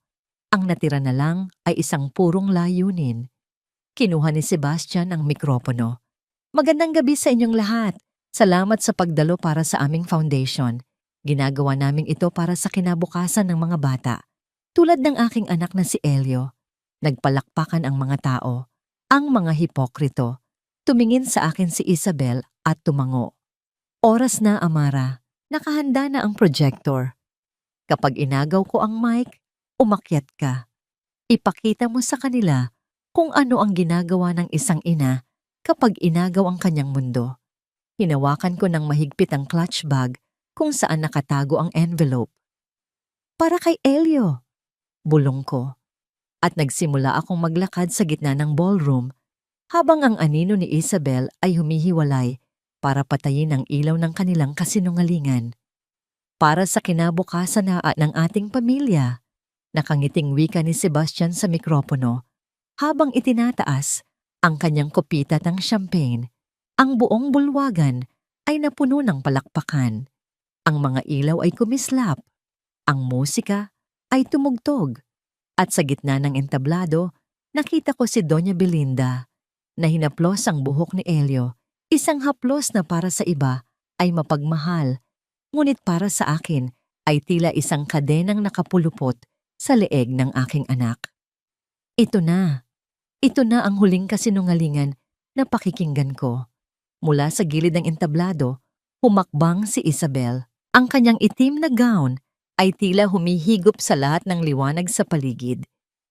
Ang natira na lang ay isang purong layunin. Kinuha ni Sebastian ang mikropono. Magandang gabi sa inyong lahat. Salamat sa pagdalo para sa aming foundation. Ginagawa namin ito para sa kinabukasan ng mga bata. Tulad ng aking anak na si Elio. Nagpalakpakan ang mga tao, ang mga hipokrito. Tumingin sa akin si Isabel at tumango. Oras na, Amara. Nakahanda na ang projector. Kapag inagaw ko ang mic, umakyat ka. Ipakita mo sa kanila kung ano ang ginagawa ng isang ina kapag inagaw ang kanyang mundo. Hinawakan ko ng mahigpit ang clutch bag kung saan nakatago ang envelope. Para kay Elio, bulong ko. At nagsimula akong maglakad sa gitna ng ballroom habang ang anino ni Isabel ay humihiwalay para patayin ang ilaw ng kanilang kasinungalingan. Para sa kinabukasan ng ating pamilya, nakangiting wika ni Sebastian sa mikropono habang itinataas ang kanyang kopita ng champagne. Ang buong bulwagan ay napuno ng palakpakan. Ang mga ilaw ay kumislap. Ang musika ay tumugtog. At sa gitna ng entablado, nakita ko si Doña Belinda na hinaplos ang buhok ni Elio. Isang haplos na para sa iba ay mapagmahal, ngunit para sa akin ay tila isang kadenang nakapulupot sa leeg ng aking anak. Ito na ang huling kasinungalingan na pakikinggan ko. Mula sa gilid ng entablado, humakbang si Isabel. Ang kanyang itim na gown ay tila humihigop sa lahat ng liwanag sa paligid.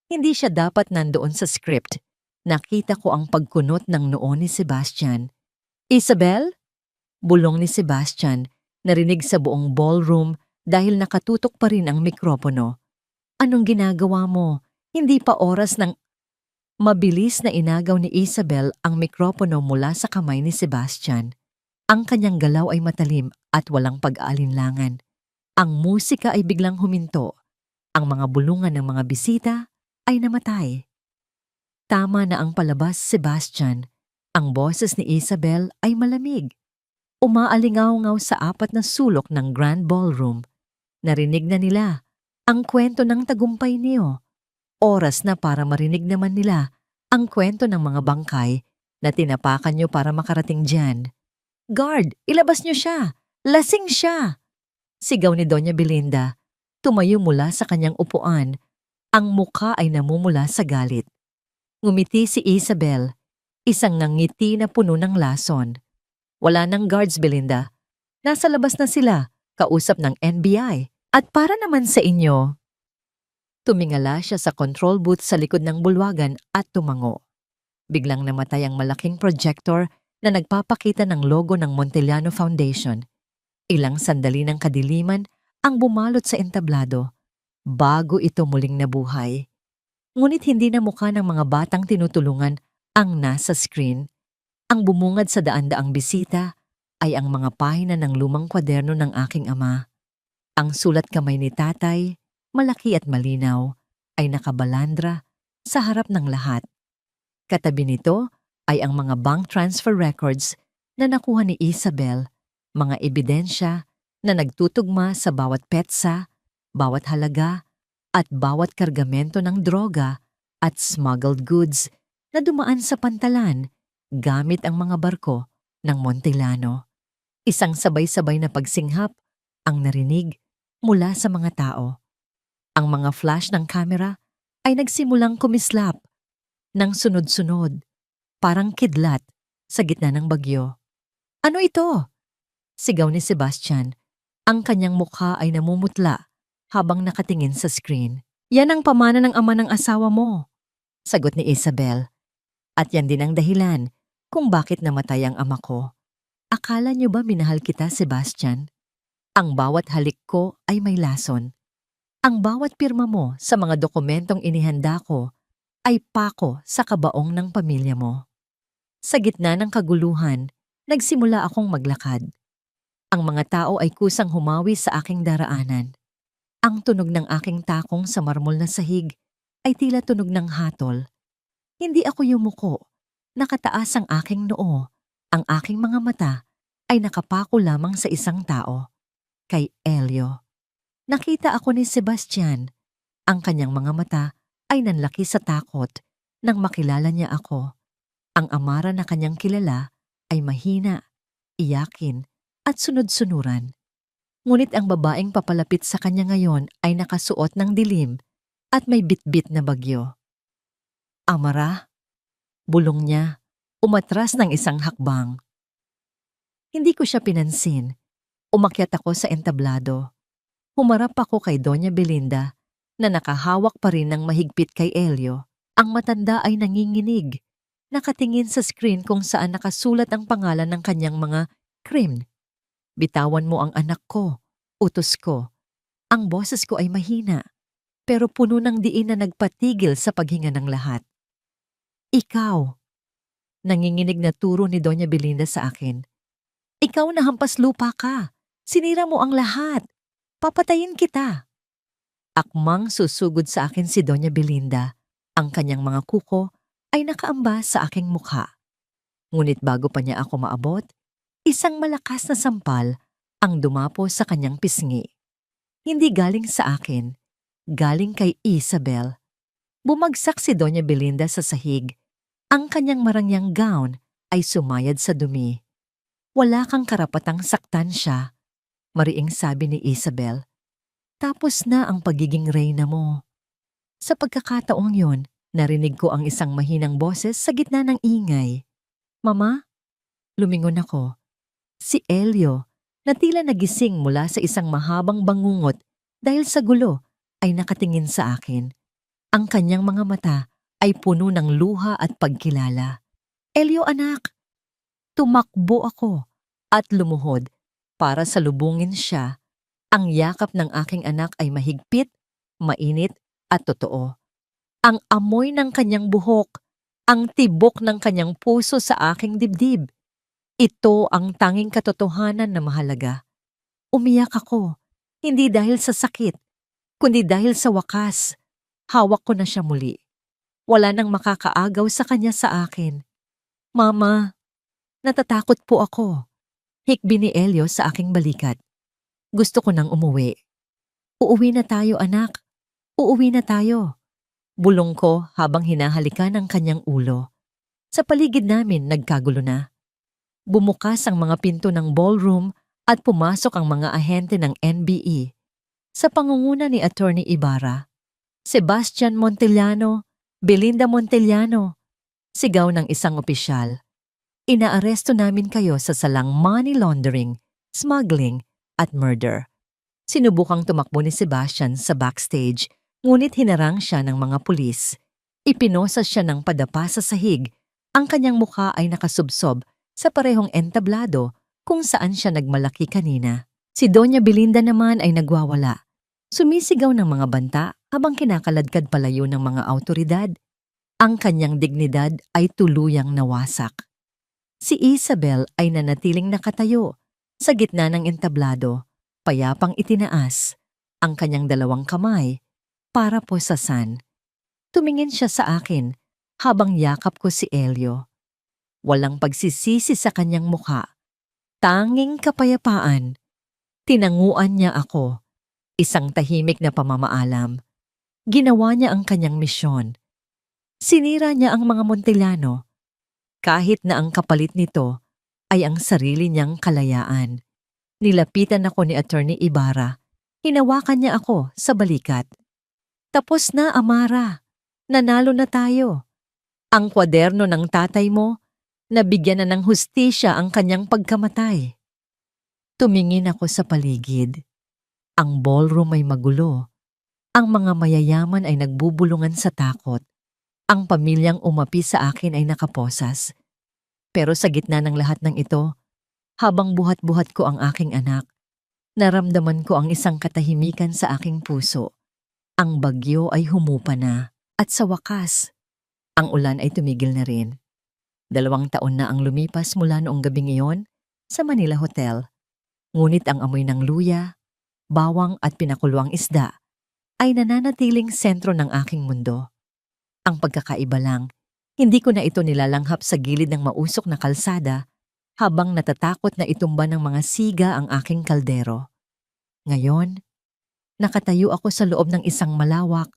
Hindi siya dapat nandoon sa script. Nakita ko ang pagkunot ng noo ni Sebastian. Isabel? Bulong ni Sebastian, narinig sa buong ballroom dahil nakatutok pa rin ang mikropono. Anong ginagawa mo? Hindi pa oras ng... Mabilis na inagaw ni Isabel ang mikropono mula sa kamay ni Sebastian. Ang kanyang galaw ay matalim at walang pag-aalinlangan. Ang musika ay biglang huminto. Ang mga bulungan ng mga bisita ay namatay. Tama na ang palabas, Sebastian. Ang boses ni Isabel ay malamig. Umaalingaw-ngaw sa apat na sulok ng Grand Ballroom. Narinig na nila ang kwento ng tagumpay niyo. Oras na para marinig naman nila ang kwento ng mga bangkay na tinapakan niyo para makarating dyan. Guard, ilabas niyo siya! Lasing siya! Sigaw ni Doña Belinda. Tumayo mula sa kanyang upuan. Ang mukha ay namumula sa galit. Ngumiti si Isabel, isang ngiti na puno ng lason. Wala nang guards, Belinda. Nasa labas na sila, kausap ng NBI. At para naman sa inyo, tumingala siya sa control booth sa likod ng bulwagan at tumango. Biglang namatay ang malaking projector na nagpapakita ng logo ng Montellano Foundation. Ilang sandali ng kadiliman ang bumalot sa entablado bago ito muling nabuhay. Ngunit hindi na mukha ng mga batang tinutulungan ang nasa screen. Ang bumungad sa daan-daang bisita ay ang mga pahina ng lumang kwaderno ng aking ama. Ang sulat kamay ni tatay, malaki at malinaw, ay nakabalandra sa harap ng lahat. Katabi nito ay ang mga bank transfer records na nakuha ni Isabel, mga ebidensya na nagtutugma sa bawat petsa, bawat halaga, at bawat kargamento ng droga at smuggled goods na dumaan sa pantalan gamit ang mga barko ng Montellano. Isang sabay-sabay na pagsinghap ang narinig mula sa mga tao. Ang mga flash ng kamera ay nagsimulang kumislap ng sunod-sunod, parang kidlat sa gitna ng bagyo. "Ano ito?" sigaw ni Sebastian. Ang kanyang mukha ay namumutla habang nakatingin sa screen. "Yan ang pamana ng ama ng asawa mo," sagot ni Isabel. "At yan din ang dahilan kung bakit namatay ang ama ko. Akala niyo ba minahal kita, Sebastian? Ang bawat halik ko ay may lason. Ang bawat pirma mo sa mga dokumentong inihanda ko ay pako sa kabaong ng pamilya mo." Sa gitna ng kaguluhan, nagsimula akong maglakad. Ang mga tao ay kusang humawi sa aking daraanan. Ang tunog ng aking takong sa marmol na sahig ay tila tunog ng hatol. Hindi ako yumuko. Nakataas ang aking noo. Ang aking mga mata ay nakapako lamang sa isang tao, kay Elio. Nakita ako ni Sebastian. Ang kanyang mga mata ay nanlaki sa takot nang makilala niya ako. Ang Amara na kanyang kilala ay mahina, iyakin at sunod-sunuran. Ngunit ang babaeng papalapit sa kanya ngayon ay nakasuot ng dilim at may bitbit na bagyo. "Amara?" Bulong niya, umatras ng isang hakbang. Hindi ko siya pinansin. Umakyat ako sa entablado. Humarap ako kay Doña Belinda na nakahawak pa rin ng mahigpit kay Elio. Ang matanda ay nanginginig, nakatingin sa screen kung saan nakasulat ang pangalan ng kanyang mga krimen. "Bitawan mo ang anak ko," utos ko. Ang boses ko ay mahina, pero puno ng diin na nagpatigil sa paghinga ng lahat. "Ikaw," nanginginig na turo ni Doña Belinda sa akin. "Ikaw na hampas lupa ka. Sinira mo ang lahat. Papatayin kita." Akmang susugod sa akin si Doña Belinda. Ang kanyang mga kuko ay nakaamba sa aking mukha. Ngunit bago pa niya ako maabot, isang malakas na sampal ang dumapo sa kanyang pisngi. Hindi galing sa akin, galing kay Isabel. Bumagsak si Doña Belinda sa sahig. Ang kanyang marangyang gown ay sumayad sa dumi. "Wala kang karapatang saktan siya," mariing sabi ni Isabel. "Tapos na ang pagiging reyna mo." Sa pagkakataong yon, narinig ko ang isang mahinang boses sa gitna ng ingay. "Mama?" Lumingon ako. Si Elio, na tila nagising mula sa isang mahabang bangungot dahil sa gulo, ay nakatingin sa akin. Ang kanyang mga mata ay puno ng luha at pagkilala. "Elio, anak!" Tumakbo ako at lumuhod para salubungin siya. Ang yakap ng aking anak ay mahigpit, mainit at totoo. Ang amoy ng kanyang buhok, ang tibok ng kanyang puso sa aking dibdib. Ito ang tanging katotohanan na mahalaga. Umiyak ako, hindi dahil sa sakit, kundi dahil sa wakas. Hawak ko na siya muli. Wala nang makakaagaw sa kanya sa akin. "Mama, natatakot po ako." Hikbi ni Elio sa aking balikat. Gusto ko nang umuwi. "Uuwi na tayo, anak. Uuwi na tayo." Bulong ko habang hinahalikan ang kanyang ulo. Sa paligid namin nagkagulo na. Bumukas ang mga pinto ng ballroom at pumasok ang mga ahente ng NBE. Sa pangunguna ni Attorney Ibarra, "Sebastian Montellano, Belinda Montellano," sigaw ng isang opisyal. "Inaaresto namin kayo sa salang money laundering, smuggling, at murder." Sinubukang tumakbo ni Sebastian sa backstage, ngunit hinarang siya ng mga pulis. Ipinosas siya ng padapa sa sahig. Ang kanyang mukha ay nakasubsob sa parehong entablado kung saan siya nagmalaki kanina. Si Doña Belinda naman ay nagwawala. Sumisigaw ng mga banta habang kinakaladkad palayo ng mga awtoridad. Ang kanyang dignidad ay tuluyang nawasak. Si Isabel ay nanatiling nakatayo sa gitna ng entablado, Payapang itinaas ang kanyang dalawang kamay para pusasan. Tumingin siya sa akin habang yakap ko si Elio. Walang pagsisisi sa kanyang mukha. Tanging kapayapaan. Tinanguan niya ako. Isang tahimik na pamamaalam. Ginawa niya ang kanyang misyon. Sinira niya ang mga Montellano. Kahit na ang kapalit nito ay ang sarili niyang kalayaan. Nilapitan ako ni Attorney Ibarra. Hinawakan niya ako sa balikat. Tapos na, Amara. Nanalo na tayo. Ang kwaderno ng tatay mo, nabigyan na ng hustisya ang kanyang pagkamatay. Tumingin ako sa paligid. Ang ballroom ay magulo. Ang mga mayayaman ay nagbubulungan sa takot. Ang pamilyang umapi sa akin ay nakaposas. Pero sa gitna ng lahat ng ito, habang buhat-buhat ko ang aking anak, naramdaman ko ang isang katahimikan sa aking puso. Ang bagyo ay humupa na at sa wakas, ang ulan ay tumigil na rin. 2 taon na ang lumipas mula noong gabing iyon sa Manila Hotel. Ngunit ang amoy ng luya, bawang at pinakulwang isda ay nananatiling sentro ng aking mundo. Ang pagkakaiba lang, hindi ko na ito nilalanghap sa gilid ng mausok na kalsada habang natatakot na itumba ng mga siga ang aking kaldero. Ngayon, nakatayo ako sa loob ng isang malawak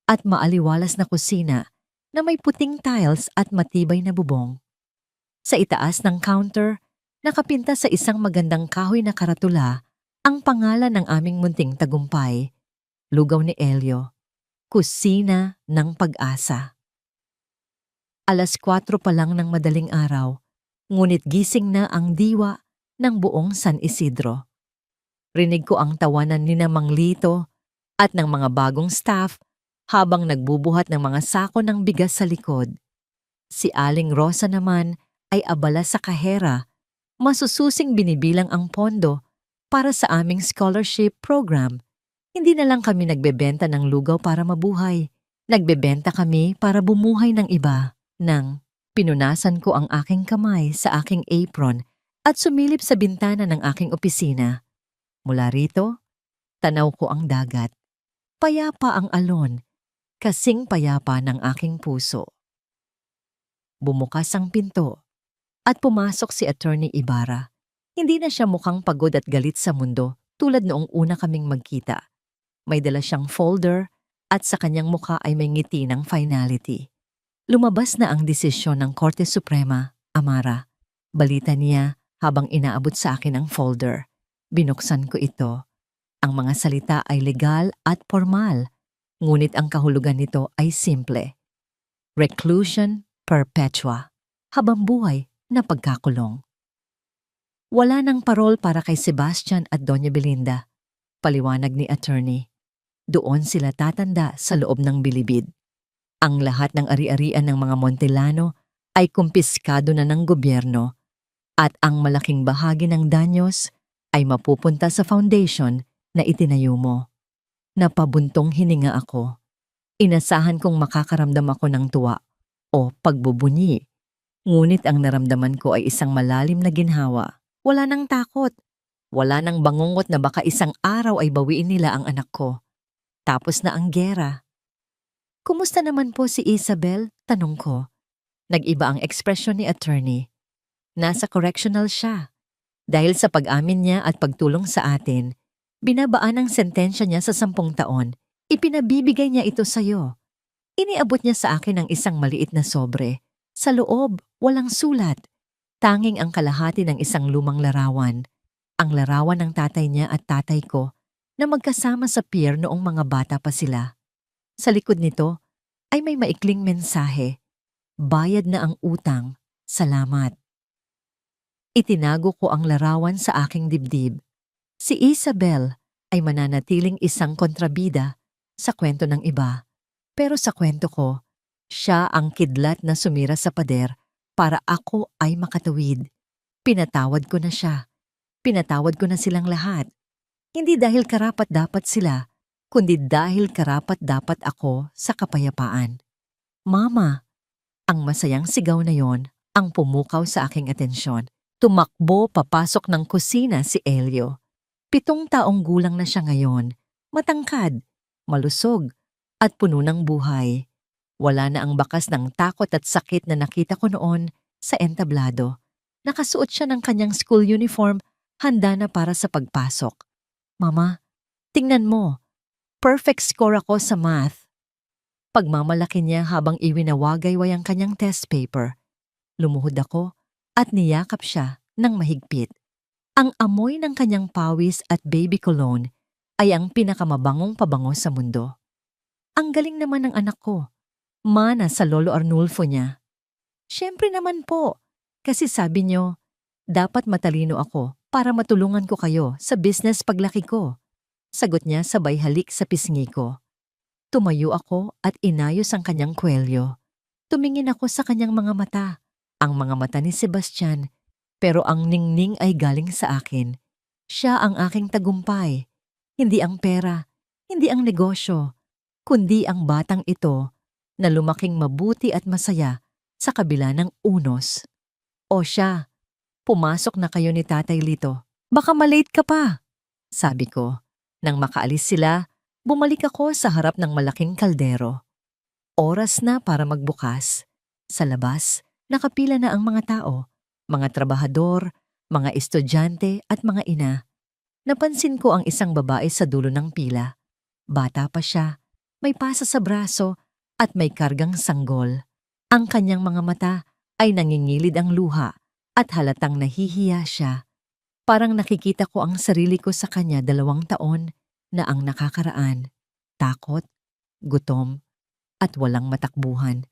at maaliwalas na kusina na may puting tiles at matibay na bubong. Sa itaas ng counter, nakapinta sa isang magandang kahoy na karatula ang pangalan ng aming munting tagumpay, lugaw ni Elio, Kusina ng Pag-asa. 4:00 pa lang ng madaling araw, ngunit gising na ang diwa ng buong San Isidro. Rinig ko ang tawanan ni Mang Lito at ng mga bagong staff habang nagbubuhat ng mga sako ng bigas sa likod. Si Aling Rosa naman ay abala sa kahera, masususing binibilang ang pondo para sa aming scholarship program. Hindi na lang kami nagbebenta ng lugaw para mabuhay. Nagbebenta kami para bumuhay ng iba. Nang pinunasan ko ang aking kamay sa aking apron at sumilip sa bintana ng aking opisina. Mula rito, tanaw ko ang dagat. Payapa ang alon, kasing payapa ng aking puso. Bumukas ang pinto at pumasok si Attorney Ibarra. Hindi na siya mukhang pagod at galit sa mundo tulad noong una kaming magkita. May dala siyang folder at sa kanyang mukha ay may ngiti ng finality. Lumabas na ang desisyon ng Korte Suprema, Amara. Balita niya habang inaabot sa akin ang folder. Binuksan ko ito. Ang mga salita ay legal at formal, ngunit ang kahulugan nito ay simple. Reclusion perpetua, habang buhay na pagkakulong. Wala nang parol para kay Sebastian at Doña Belinda, paliwanag ni attorney. Doon sila tatanda sa loob ng bilibid. Ang lahat ng ari-arian ng mga Montellano ay kumpiskado na ng gobyerno at ang malaking bahagi ng danyos ay mapupunta sa foundation na itinayo mo. Napabuntong hininga ako. Inasahan kong makakaramdam ako ng tuwa o pagbubunyi. Ngunit ang naramdaman ko ay isang malalim na ginhawa. Wala nang takot. Wala nang bangungot na baka isang araw ay bawiin nila ang anak ko. Tapos na ang gera. Kumusta naman po si Isabel? Tanong ko. Nag-iba ang ekspresyon ni attorney. Nasa correctional siya. Dahil sa pag-amin niya at pagtulong sa atin, binabaan ang sentensya niya sa 10 taon. Ipinabibigay niya ito sa'yo. Iniabot niya sa akin ang isang maliit na sobre. Sa loob, walang sulat. Tanging ang kalahati ng isang lumang larawan. Ang larawan ng tatay niya at tatay ko na magkasama sa pier noong mga bata pa sila. Sa likod nito ay may maikling mensahe. Bayad na ang utang. Salamat. Itinago ko ang larawan sa aking dibdib. Si Isabel ay mananatiling isang kontrabida sa kwento ng iba. Pero sa kwento ko, siya ang kidlat na sumira sa pader para ako ay makatawid. Pinatawad ko na siya. Pinatawad ko na silang lahat. Hindi dahil karapat-dapat sila, kundi dahil karapat-dapat ako sa kapayapaan. Mama, ang masayang sigaw na yon ang pumukaw sa aking atensyon. Tumakbo papasok ng kusina si Elio. 7 taong gulang na siya ngayon, matangkad, malusog, at puno ng buhay. Wala na ang bakas ng takot at sakit na nakita ko noon sa entablado. Nakasuot siya ng kanyang school uniform, handa na para sa pagpasok. Mama, tingnan mo, perfect score ako sa math. Pagmamalaki niya habang iwinawagayway ang kanyang test paper. Lumuhod ako at niyakap siya ng mahigpit. Ang amoy ng kanyang pawis at baby cologne ay ang pinakamabangong pabango sa mundo. Ang galing naman ng anak ko. Mana sa Lolo Arnulfo niya. Siyempre naman po, kasi sabi niyo, dapat matalino ako para matulungan ko kayo sa business paglaki ko. Sagot niya sabay halik sa pisngi ko. Tumayo ako at inayos ang kanyang kwelyo. Tumingin ako sa kanyang mga mata, ang mga mata ni Sebastian, pero ang ningning ay galing sa akin. Siya ang aking tagumpay, hindi ang pera, hindi ang negosyo, kundi ang batang ito na lumaking mabuti at masaya sa kabila ng unos. O siya, pumasok na kayo ni Tatay Lito. Baka malate ka pa, sabi ko. Nang makaalis sila, bumalik ako sa harap ng malaking kaldero. Oras na para magbukas. Sa labas, nakapila na ang mga tao, mga trabahador, mga estudyante at mga ina. Napansin ko ang isang babae sa dulo ng pila. Bata pa siya, may pasa sa braso at may kargang sanggol. Ang kanyang mga mata ay nangingilid ang luha at halatang nahihiya siya. Parang nakikita ko ang sarili ko sa kanya 2 taon na ang nakakaraan. Takot, gutom, at walang matakbuhan.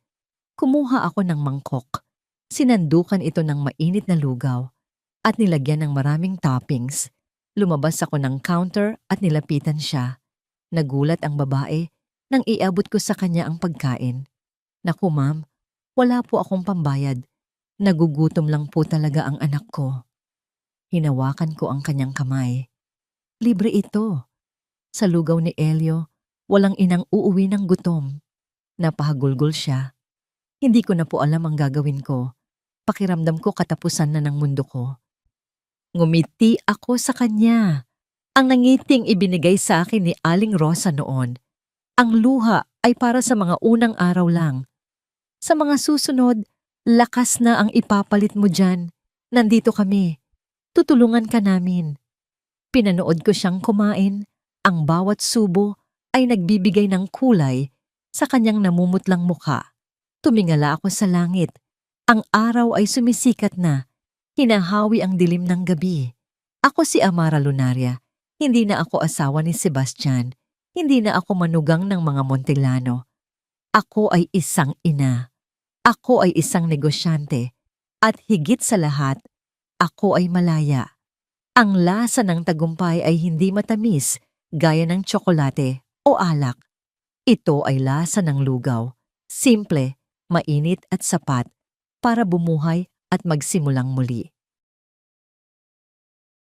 Kumuha ako ng mangkok. Sinandukan ito ng mainit na lugaw at nilagyan ng maraming toppings. Lumabas ako ng counter at nilapitan siya. Nagulat ang babae nang iabot ko sa kanya ang pagkain. Naku ma'am, wala po akong pambayad. Nagugutom lang po talaga ang anak ko. Hinawakan ko ang kanyang kamay. Libre ito. Sa lugaw ni Elio, walang inang uuwi ng gutom. Napahagulgol siya. Hindi ko na po alam ang gagawin ko. Pakiramdam ko katapusan na ng mundo ko. Ngumiti ako sa kanya. Ang nangiting ibinigay sa akin ni Aling Rosa noon. Ang luha ay para sa mga unang araw lang. Sa mga susunod, lakas na ang ipapalit mo dyan. Nandito kami. Tutulungan ka namin. Pinanood ko siyang kumain. Ang bawat subo ay nagbibigay ng kulay sa kanyang namumutlang mukha. Tumingala ako sa langit. Ang araw ay sumisikat na. Hinahawi ang dilim ng gabi. Ako si Amara Lunaria. Hindi na ako asawa ni Sebastian. Hindi na ako manugang ng mga Montellano. Ako ay isang ina. Ako ay isang negosyante. At higit sa lahat, ako ay malaya. Ang lasa ng tagumpay ay hindi matamis gaya ng tsokolate o alak. Ito ay lasa ng lugaw. Simple, mainit at sapat para bumuhay at magsimulang muli.